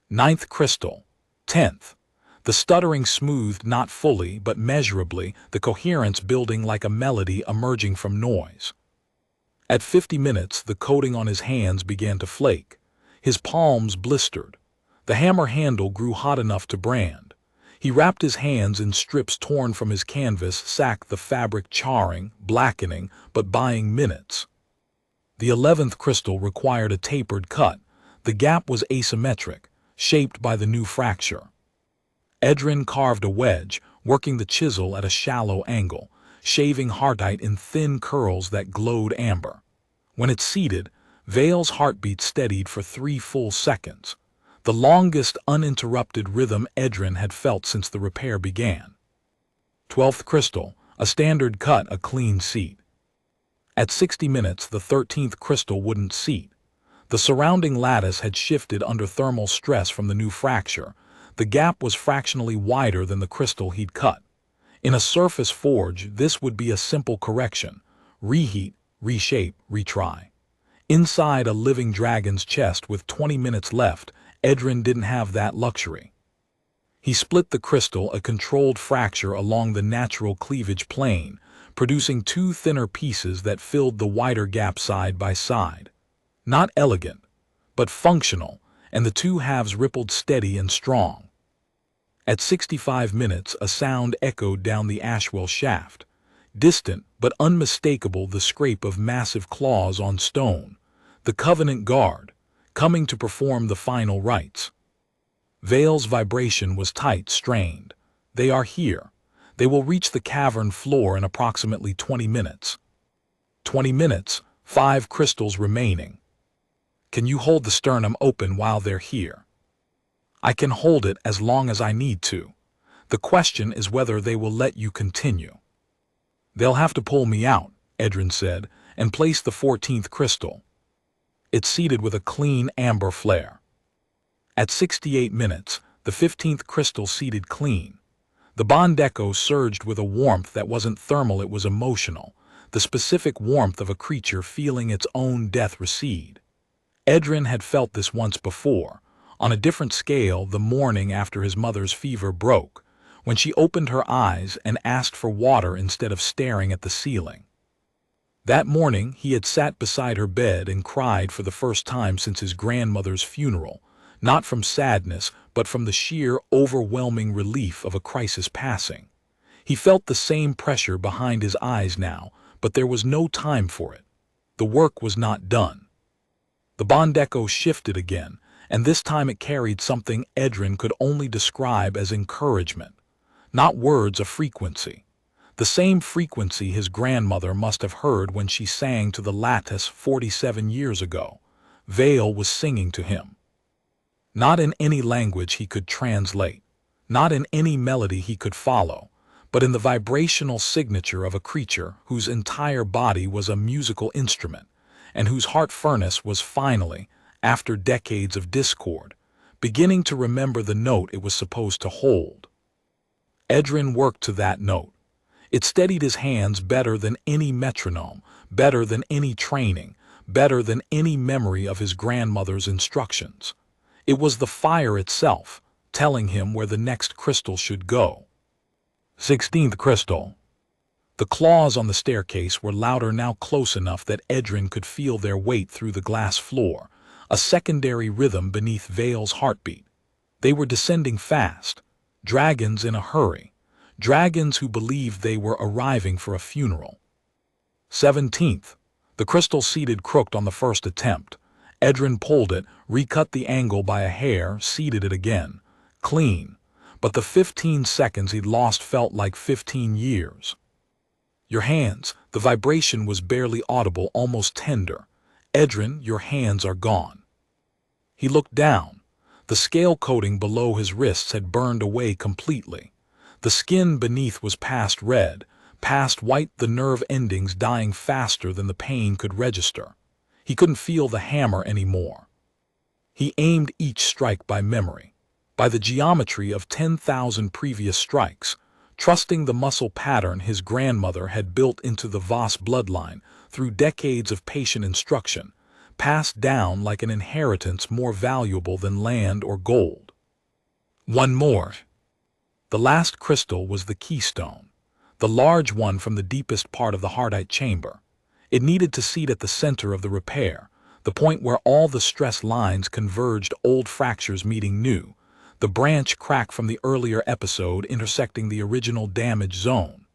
Ninth crystal. 10th. The stuttering smoothed not fully but measurably, the coherence building like a melody emerging from noise. At 50 minutes, the coating on his hands began to flake. His palms blistered. The hammer handle grew hot enough to brand. He wrapped his hands in strips torn from his canvas sack, the fabric charring, blackening, but buying minutes. The 11th crystal required a tapered cut. The gap was asymmetric, shaped by the new fracture. Edrin carved a wedge, working the chisel at a shallow angle, shaving heartite in thin curls that glowed amber. When it seated, Vale's heartbeat steadied for 3 full seconds, the longest uninterrupted rhythm Edrin had felt since the repair began. 12th crystal, a standard cut, a clean seat. At 60 minutes, the 13th crystal wouldn't seat. The surrounding lattice had shifted under thermal stress from the new fracture. The gap was fractionally wider than the crystal he'd cut. In a surface forge, this would be a simple correction: reheat, reshape, retry. Inside a living dragon's chest with 20 minutes left, Edrin didn't have that luxury. He split the crystal, a controlled fracture along the natural cleavage plane, producing 2 thinner pieces that filled the wider gap side by side. Not elegant, but functional, and the 2 halves rippled steady and strong. At 65 minutes, a sound echoed down the Ashwell shaft. Distant but unmistakable, the scrape of massive claws on stone. The Covenant Guard, coming to perform the final rites. Vale's vibration was tight, strained. They are here. They will reach the cavern floor in approximately 20 minutes. 20 minutes, 5 crystals remaining. Can you hold the sternum open while they're here? I can hold it as long as I need to. The question is whether they will let you continue. They'll have to pull me out, Edrin said, and place the 14th crystal. It's seated with a clean amber flare. At 68 minutes, the 15th crystal seated clean. The bond echo surged with a warmth that wasn't thermal, it was emotional, the specific warmth of a creature feeling its own death recede. Edrin had felt this once before, on a different scale the morning after his mother's fever broke, when she opened her eyes and asked for water instead of staring at the ceiling. That morning he had sat beside her bed and cried for the first time since his grandmother's funeral, not from sadness but from the sheer, overwhelming relief of a crisis passing. He felt the same pressure behind his eyes now, but there was no time for it. The work was not done. The bond echo shifted again, and this time it carried something Edrin could only describe as encouragement. Not words, a frequency. The same frequency his grandmother must have heard when she sang to the lattice 47 years ago. Vale was singing to him. Not in any language he could translate, not in any melody he could follow, but in the vibrational signature of a creature whose entire body was a musical instrument, and whose heart furnace was finally, after decades of discord, beginning to remember the note it was supposed to hold. Edrin worked to that note. It steadied his hands better than any metronome, better than any training, better than any memory of his grandmother's instructions. It was the fire itself, telling him where the next crystal should go. 16th crystal. The claws on the staircase were louder now, close enough that Edrin could feel their weight through the glass floor, a secondary rhythm beneath Vale's heartbeat. They were descending fast, dragons in a hurry, dragons who believed they were arriving for a funeral. 17th. The crystal seated crooked on the first attempt. Edrin pulled it, recut the angle by a hair, seated it again. Clean. But the 15 seconds he'd lost felt like 15 years. Your hands. The vibration was barely audible, almost tender. Edrin, your hands are gone. He looked down. The scale coating below his wrists had burned away completely. The skin beneath was past red, past white, the nerve endings dying faster than the pain could register. He couldn't feel the hammer anymore. He aimed each strike by memory, by the geometry of 10,000 previous strikes, trusting the muscle pattern his grandmother had built into the Voss bloodline through decades of patient instruction, passed down like an inheritance more valuable than land or gold. One more. The last crystal was the keystone, the large one from the deepest part of the heartite chamber. It needed to seat at the center of the repair, the point where all the stress lines converged, old fractures meeting new, the branch crack from the earlier episode intersecting the original damage zone.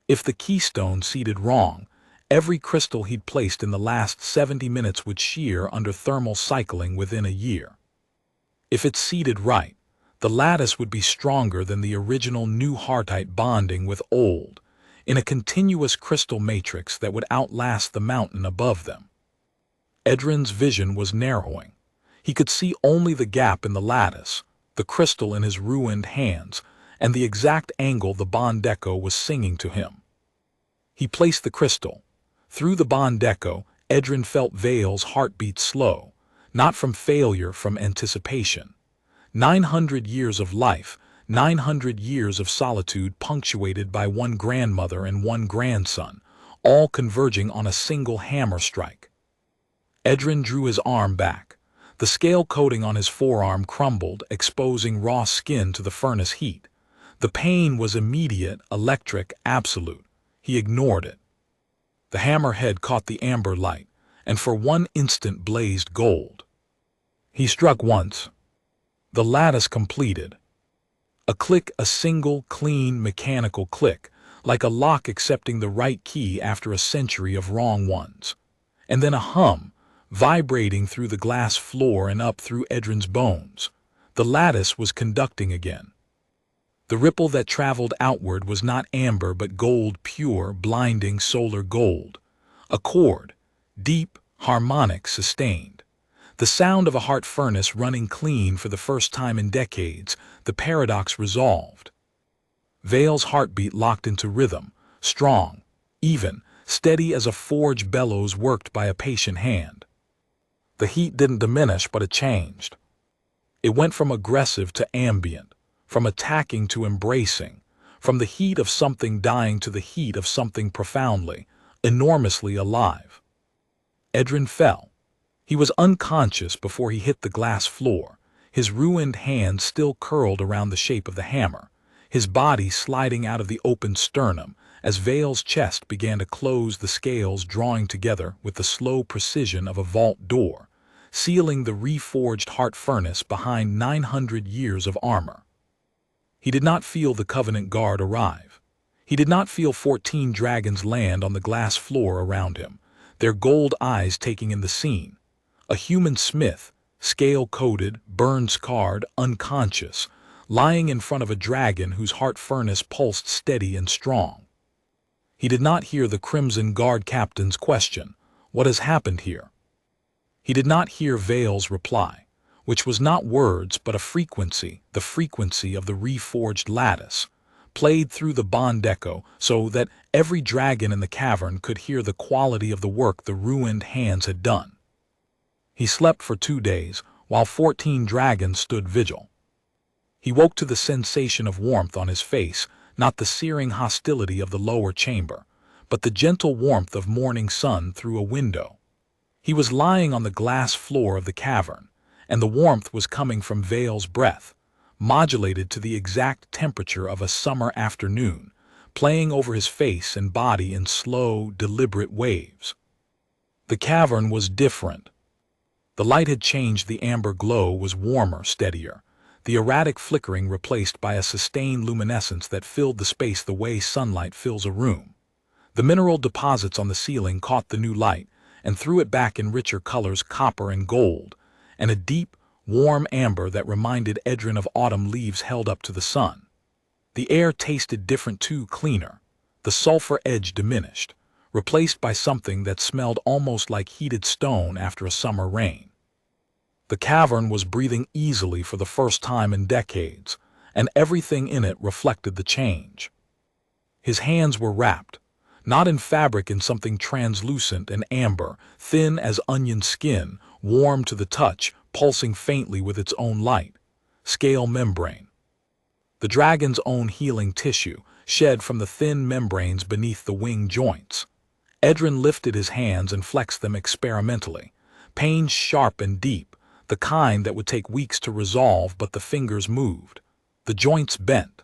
If the keystone seated wrong, every crystal he'd placed in the last 70 minutes would shear under thermal cycling within a year. If it seated right, the lattice would be stronger than the original new heartite bonding with old, in a continuous crystal matrix that would outlast the mountain above them. Edrin's vision was narrowing. He could see only the gap in the lattice, the crystal in his ruined hands, and the exact angle the bond echo was singing to him. He placed the crystal. Through the bond echo, Edrin felt Vale's heartbeat slow, not from failure, from anticipation. 900 years of life, 900 years of solitude punctuated by one grandmother and one grandson, all converging on a single hammer strike. Edrin drew his arm back. The scale coating on his forearm crumbled, exposing raw skin to the furnace heat. The pain was immediate, electric, absolute. He ignored it. The hammer head caught the amber light, and for one instant blazed gold. He struck once. The lattice completed. A click, a single, clean, mechanical click, like a lock accepting the right key after a century of wrong ones. And then a hum, vibrating through the glass floor and up through Edrin's bones. The lattice was conducting again. The ripple that traveled outward was not amber but gold, pure, blinding solar gold. A chord, deep, harmonic, sustained. The sound of a heart furnace running clean for the first time in decades, the paradox resolved. Vale's heartbeat locked into rhythm, strong, even, steady as a forge bellows worked by a patient hand. The heat didn't diminish, but it changed. It went from aggressive to ambient, from attacking to embracing, from the heat of something dying to the heat of something profoundly, enormously alive. Edrin fell. He was unconscious before he hit the glass floor, his ruined hand still curled around the shape of the hammer, his body sliding out of the open sternum as Vale's chest began to close, the scales drawing together with the slow precision of a vault door, sealing the reforged heart furnace behind 900 years of armor. He did not feel the Covenant Guard arrive. He did not feel 14 dragons land on the glass floor around him, their gold eyes taking in the scene. A human smith, scale-coated, burn-scarred, unconscious, lying in front of a dragon whose heart furnace pulsed steady and strong. He did not hear the Crimson Guard captain's question, "What has happened here?" He did not hear Vale's reply, which was not words but a frequency, the frequency of the reforged lattice, played through the bond echo so that every dragon in the cavern could hear the quality of the work the ruined hands had done. He slept for 2 days, while 14 dragons stood vigil. He woke to the sensation of warmth on his face, not the searing hostility of the lower chamber, but the gentle warmth of morning sun through a window. He was lying on the glass floor of the cavern, and the warmth was coming from Vale's breath, modulated to the exact temperature of a summer afternoon, playing over his face and body in slow, deliberate waves. The cavern was different. The light had changed. The amber glow was warmer, steadier, the erratic flickering replaced by a sustained luminescence that filled the space the way sunlight fills a room. The mineral deposits on the ceiling caught the new light and threw it back in richer colors, copper and gold, and a deep, warm amber that reminded Edrin of autumn leaves held up to the sun. The air tasted different too, cleaner. The sulfur edge diminished, replaced by something that smelled almost like heated stone after a summer rain. The cavern was breathing easily for the first time in decades, and everything in it reflected the change. His hands were wrapped, not in fabric, in something translucent and amber, thin as onion skin, warm to the touch, pulsing faintly with its own light. Scale membrane. The dragon's own healing tissue, shed from the thin membranes beneath the wing joints. Edrin lifted his hands and flexed them experimentally, pains sharp and deep, the kind that would take weeks to resolve, but the fingers moved. The joints bent.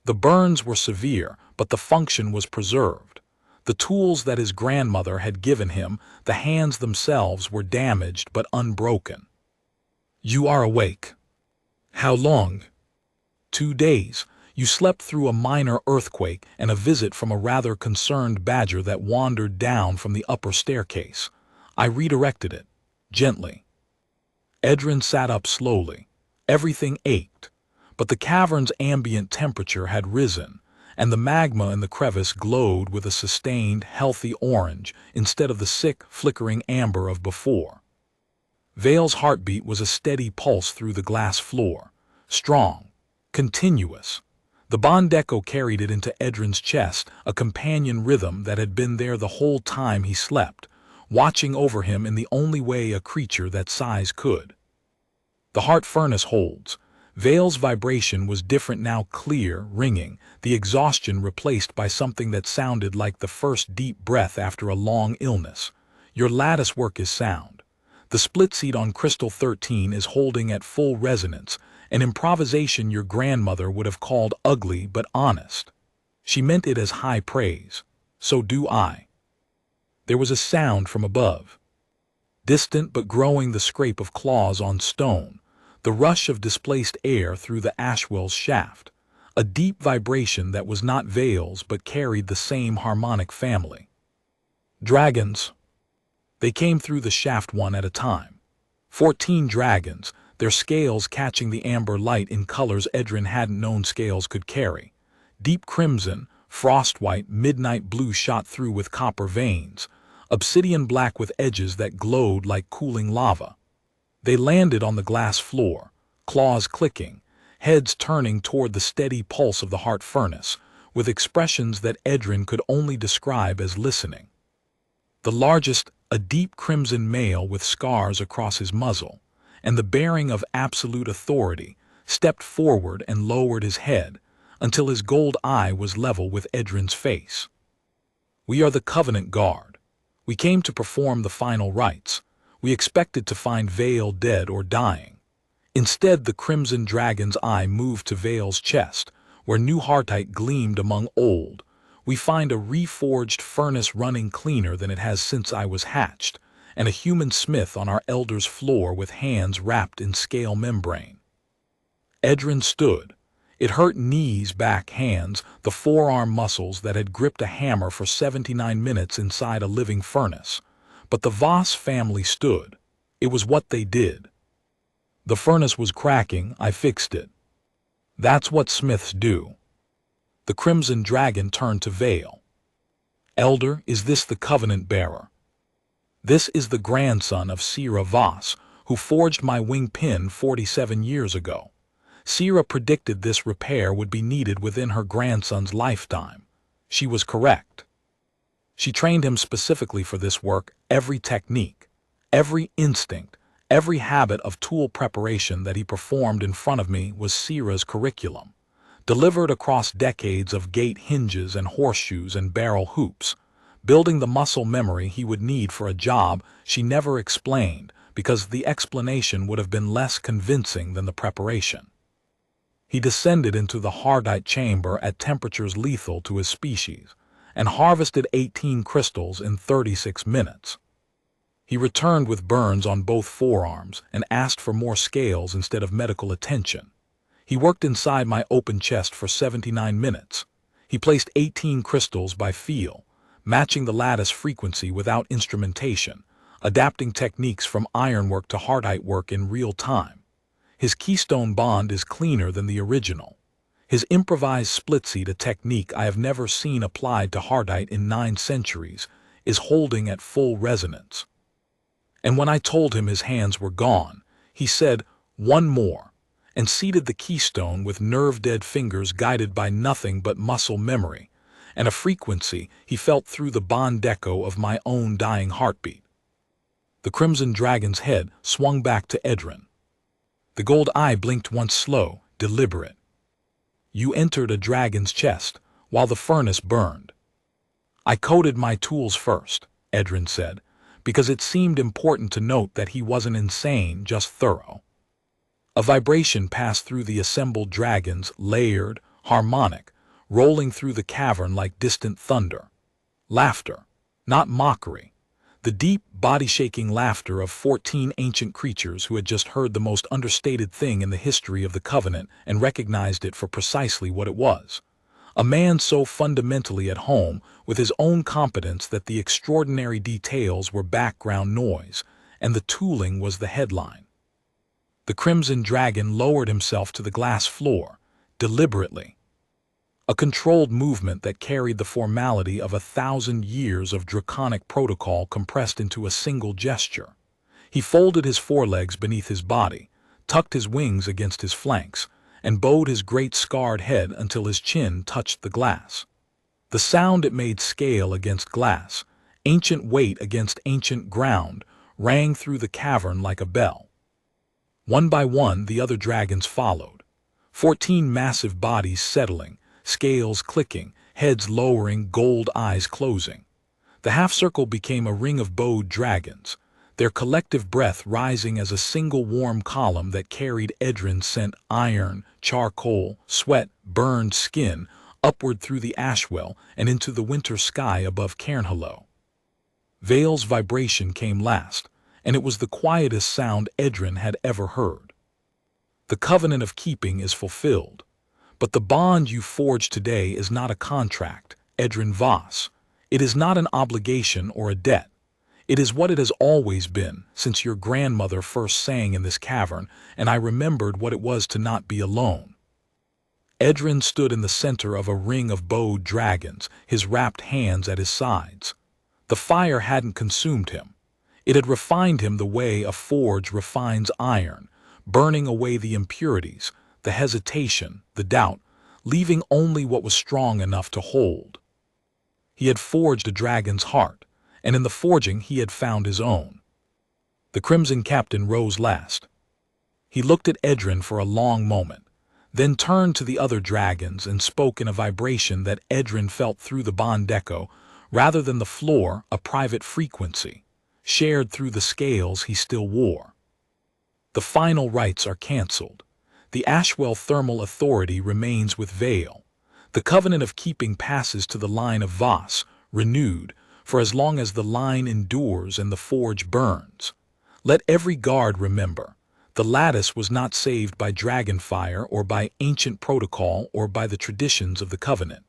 The burns were severe, but the function was preserved. The tools that his grandmother had given him, the hands themselves, were damaged but unbroken. "You are awake." "How long?" 2 days. You slept through a minor earthquake and a visit from a rather concerned badger that wandered down from the upper staircase. I redirected it, gently." Edrin sat up slowly. Everything ached, but the cavern's ambient temperature had risen, and the magma in the crevice glowed with a sustained, healthy orange instead of the sick, flickering amber of before. Vale's heartbeat was a steady pulse through the glass floor, strong, continuous. The bond echo carried it into Edrin's chest, a companion rhythm that had been there the whole time he slept, watching over him in the only way a creature that size could. The heart furnace holds. Vale's vibration was different now, clear, ringing, the exhaustion replaced by something that sounded like the first deep breath after a long illness. Your lattice work is sound. The split seat on Crystal 13 is holding at full resonance, an improvisation your grandmother would have called ugly but honest. She meant it as high praise. So do I. There was a sound from above. Distant but growing, the scrape of claws on stone, the rush of displaced air through the Ashwell's shaft, a deep vibration that was not Vale's but carried the same harmonic family. "Dragons." They came through the shaft one at a time. 14 dragons, their scales catching the amber light in colors Edrin hadn't known scales could carry. Deep crimson, frost white, midnight blue shot through with copper veins, obsidian black with edges that glowed like cooling lava. They landed on the glass floor, claws clicking, heads turning toward the steady pulse of the heart furnace, with expressions that Edrin could only describe as listening. The largest, a deep crimson male with scars across his muzzle, and the bearing of absolute authority, stepped forward and lowered his head until his gold eye was level with Edrin's face. "We are the Covenant Guard. We came to perform the final rites. We expected to find Vale dead or dying. Instead, the crimson dragon's eye moved to Vale's chest, where new heartite gleamed among old. We find a reforged furnace running cleaner than it has since I was hatched, and a human smith on our elder's floor with hands wrapped in scale membrane." Edrin stood. It hurt knees, back, hands, the forearm muscles that had gripped a hammer for 79 minutes inside a living furnace. But the Voss family stood. It was what they did. "The furnace was cracking, I fixed it. That's what smiths do." The crimson dragon turned to Vale. "Elder, is this the covenant bearer? This is the grandson of Sira Voss, who forged my wing pin 47 years ago. Sira predicted this repair would be needed within her grandson's lifetime. She was correct. She trained him specifically for this work, every technique, every instinct, every habit of tool preparation that he performed in front of me was Sira's curriculum, delivered across decades of gate hinges and horseshoes and barrel hoops, building the muscle memory he would need for a job she never explained because the explanation would have been less convincing than the preparation. He descended into the hardite chamber at temperatures lethal to his species and harvested 18 crystals in 36 minutes. He returned with burns on both forearms and asked for more scales instead of medical attention. He worked inside my open chest for 79 minutes. He placed 18 crystals by feel, matching the lattice frequency without instrumentation, adapting techniques from ironwork to hardite work in real time. His keystone bond is cleaner than the original. His improvised split seed, a technique I have never seen applied to hardite in 9 centuries, is holding at full resonance. And when I told him his hands were gone, he said, "One more," and seated the keystone with nerve-dead fingers guided by nothing but muscle memory, and a frequency he felt through the bond echo of my own dying heartbeat. The crimson dragon's head swung back to Edrin. The gold eye blinked once slow, deliberate. "You entered a dragon's chest while the furnace burned." "I coded my tools first," Edrin said, because it seemed important to note that he wasn't insane, just thorough. A vibration passed through the assembled dragons, layered, harmonic, rolling through the cavern like distant thunder. Laughter, not mockery. The deep, body-shaking laughter of 14 ancient creatures who had just heard the most understated thing in the history of the Covenant and recognized it for precisely what it was. A man so fundamentally at home with his own competence that the extraordinary details were background noise, and the tooling was the headline. The crimson dragon lowered himself to the glass floor, deliberately. A controlled movement that carried the formality of 1,000 years of draconic protocol compressed into a single gesture. He folded his forelegs beneath his body, tucked his wings against his flanks, and bowed his great scarred head until his chin touched the glass. The sound it made scale against glass, ancient weight against ancient ground, rang through the cavern like a bell. One by one, the other dragons followed. 14 massive bodies settling, scales clicking, heads lowering, gold eyes closing. The half-circle became a ring of bowed dragons, their collective breath rising as a single warm column that carried Edrin's scent, iron, charcoal, sweat, burned skin, upward through the ashwell and into the winter sky above Cairnhallow. Vale's vibration came last, and it was the quietest sound Edrin had ever heard. The covenant of keeping is fulfilled, but the bond you forge today is not a contract, Edrin Voss. It is not an obligation or a debt. It is what it has always been, since your grandmother first sang in this cavern, and I remembered what it was to not be alone. Edrin stood in the center of a ring of bowed dragons, his wrapped hands at his sides. The fire hadn't consumed him. It had refined him the way a forge refines iron, burning away the impurities, the hesitation, the doubt, leaving only what was strong enough to hold. He had forged a dragon's heart, and in the forging he had found his own. The Crimson Captain rose last. He looked at Edrin for a long moment, then turned to the other dragons and spoke in a vibration that Edrin felt through the bond echo, rather than the floor, a private frequency, shared through the scales he still wore. The final rites are cancelled. The Ashwell Thermal Authority remains with Vale. The covenant of keeping passes to the line of Voss, renewed, for as long as the line endures and the forge burns. Let every guard remember, the lattice was not saved by dragonfire or by ancient protocol or by the traditions of the covenant.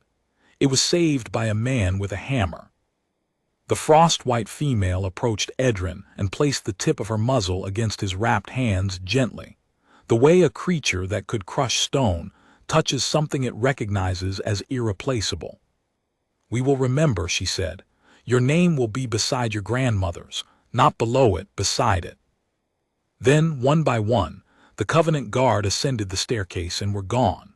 It was saved by a man with a hammer. The frost-white female approached Edrin and placed the tip of her muzzle against his wrapped hands gently, the way a creature that could crush stone touches something it recognizes as irreplaceable. "We will remember," she said. "Your name will be beside your grandmother's, not below it, beside it." Then, one by one, the Covenant Guard ascended the staircase and were gone.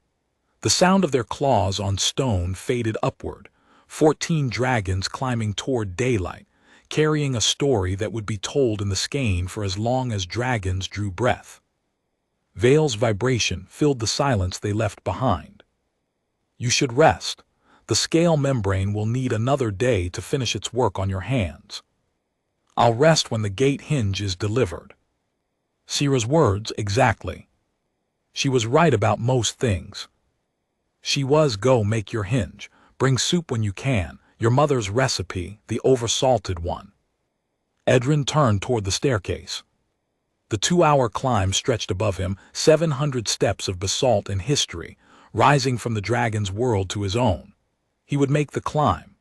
The sound of their claws on stone faded upward, 14 dragons climbing toward daylight, carrying a story that would be told in the skein for as long as dragons drew breath. Vale's vibration filled the silence they left behind. "You should rest. The scale membrane will need another day to finish its work on your hands. I'll rest when the gate hinge is delivered." Sierra's words exactly. She was right about most things. She was "Go make your hinge. Bring soup when you can. Your mother's recipe, the oversalted one." Edrin turned toward the staircase. The 2-hour climb stretched above him, 700 steps of basalt and history, rising from the dragon's world to his own. He would make the climb.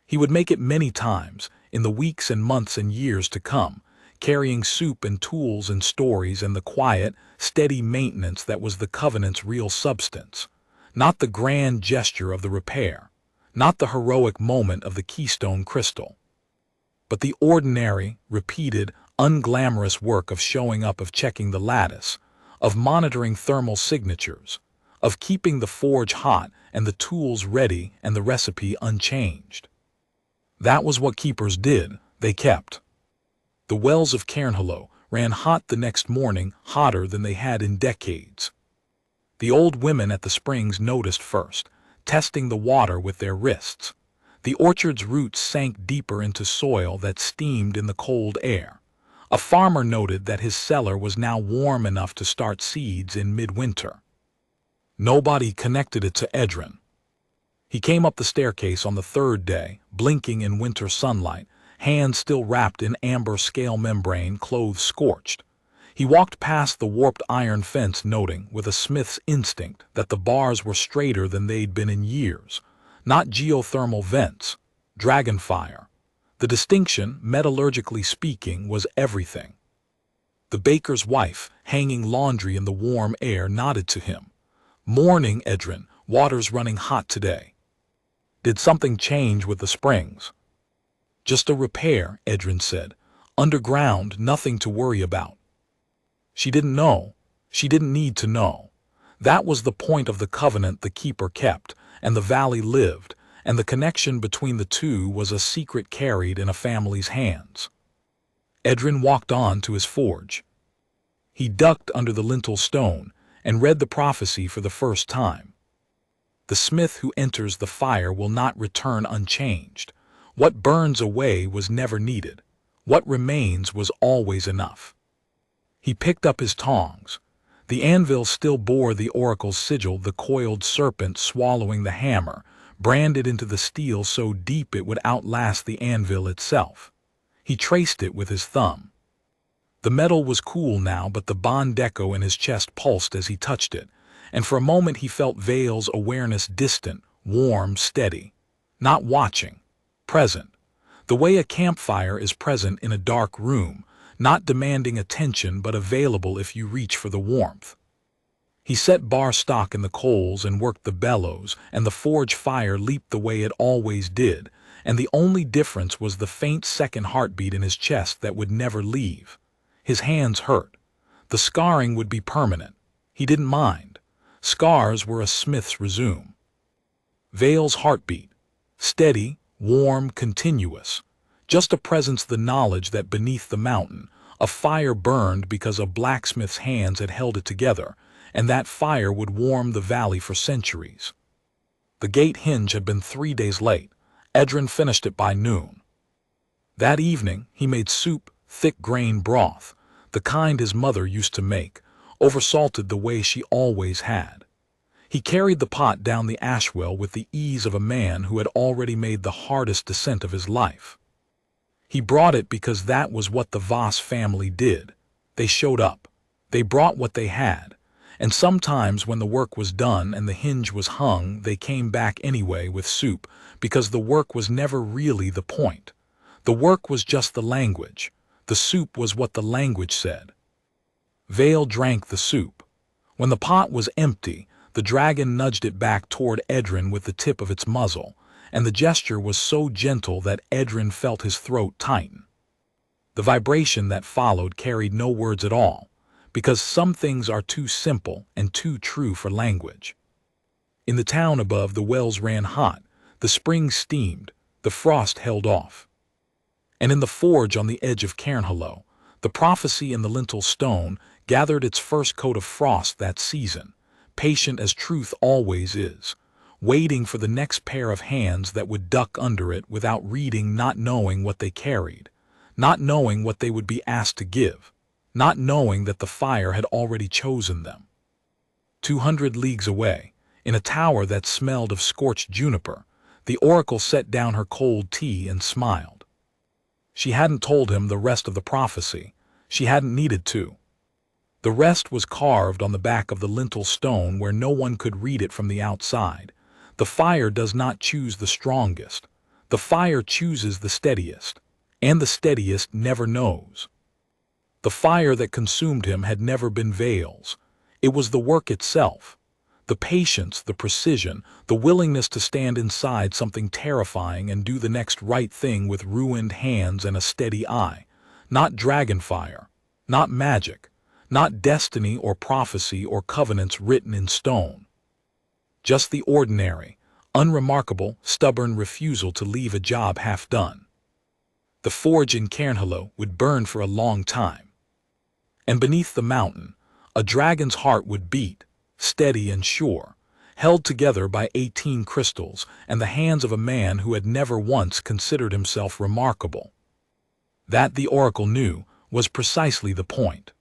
He would make it many times, in the weeks and months and years to come, carrying soup and tools and stories and the quiet, steady maintenance that was the Covenant's real substance. Not the grand gesture of the repair, not the heroic moment of the keystone crystal, but the ordinary, repeated, unglamorous work of showing up, of checking the lattice, of monitoring thermal signatures, of keeping the forge hot and the tools ready and the recipe unchanged. That was what keepers did, they kept. The wells of Cairnhollow ran hot the next morning, hotter than they had in decades. The old women at the springs noticed first, testing the water with their wrists. The orchard's roots sank deeper into soil that steamed in the cold air. A farmer noted that his cellar was now warm enough to start seeds in midwinter. Nobody connected it to Edrin. He came up the staircase on the third day, blinking in winter sunlight, hands still wrapped in amber scale membrane, clothes scorched. He walked past the warped iron fence, noting, with a smith's instinct, that the bars were straighter than they'd been in years. Not geothermal vents, dragon fire. The distinction, metallurgically speaking, was everything. The baker's wife, hanging laundry in the warm air, nodded to him. "Morning, Edrin. Water's running hot today." "Did something change with the springs?" "Just a repair," Edrin said. "Underground, nothing to worry about." She didn't know. She didn't need to know. That was the point of the covenant the keeper kept, and the valley lived, and the connection between the two was a secret carried in a family's hands. Edrin walked on to his forge. He ducked under the lintel stone and read the prophecy for the first time. The smith who enters the fire will not return unchanged. What burns away was never needed. What remains was always enough. He picked up his tongs. The anvil still bore the oracle's sigil, the coiled serpent swallowing the hammer, branded into the steel so deep it would outlast the anvil itself. He traced it with his thumb. The metal was cool now, but the bond echo in his chest pulsed as he touched it, and for a moment he felt Vale's awareness distant, warm, steady. Not watching. Present. the way a campfire is present in a dark room, not demanding attention but available if you reach for the warmth. He set bar stock in the coals and worked the bellows, and the forge fire leaped the way it always did, and the only difference was the faint second heartbeat in his chest that would never leave. His hands hurt. The scarring would be permanent. He didn't mind. Scars were a smith's resume. Vale's heartbeat. Steady, warm, continuous. Just a presence, the knowledge that beneath the mountain, a fire burned because a blacksmith's hands had held it together, and that fire would warm the valley for centuries. The gate hinge had been 3 days late. Edrin finished it by noon. That evening, he made soup, thick grain broth, the kind his mother used to make, oversalted the way she always had. He carried the pot down the ashwell with the ease of a man who had already made the hardest descent of his life. He brought it because that was what the Voss family did. They showed up. They brought what they had. And sometimes when the work was done and the hinge was hung, they came back anyway with soup, because the work was never really the point. The work was just the language. The soup was what the language said. Vale drank the soup. When the pot was empty, the dragon nudged it back toward Edrin with the tip of its muzzle, and the gesture was so gentle that Edrin felt his throat tighten. The vibration that followed carried no words at all, because some things are too simple and too true for language. In the town above, the wells ran hot, the springs steamed, the frost held off. And in the forge on the edge of Cairnhollow, the prophecy in the lintel stone gathered its first coat of frost that season, patient as truth always is, waiting for the next pair of hands that would duck under it without reading, not knowing what they carried, not knowing what they would be asked to give, not knowing that the fire had already chosen them. 200 leagues away, in a tower that smelled of scorched juniper, the oracle set down her cold tea and smiled. She hadn't told him the rest of the prophecy. She hadn't needed to. The rest was carved on the back of the lintel stone where no one could read it from the outside. The fire does not choose the strongest. The fire chooses the steadiest, and the steadiest never knows. The fire that consumed him had never been Vale's. It was the work itself. The patience, the precision, the willingness to stand inside something terrifying and do the next right thing with ruined hands and a steady eye. Not dragon fire, not magic, not destiny or prophecy or covenants written in stone. Just the ordinary, unremarkable, stubborn refusal to leave a job half done. The forge in Cairnhollow would burn for a long time. And beneath the mountain, a dragon's heart would beat, steady and sure, held together by 18 crystals and the hands of a man who had never once considered himself remarkable. That, the oracle knew, was precisely the point.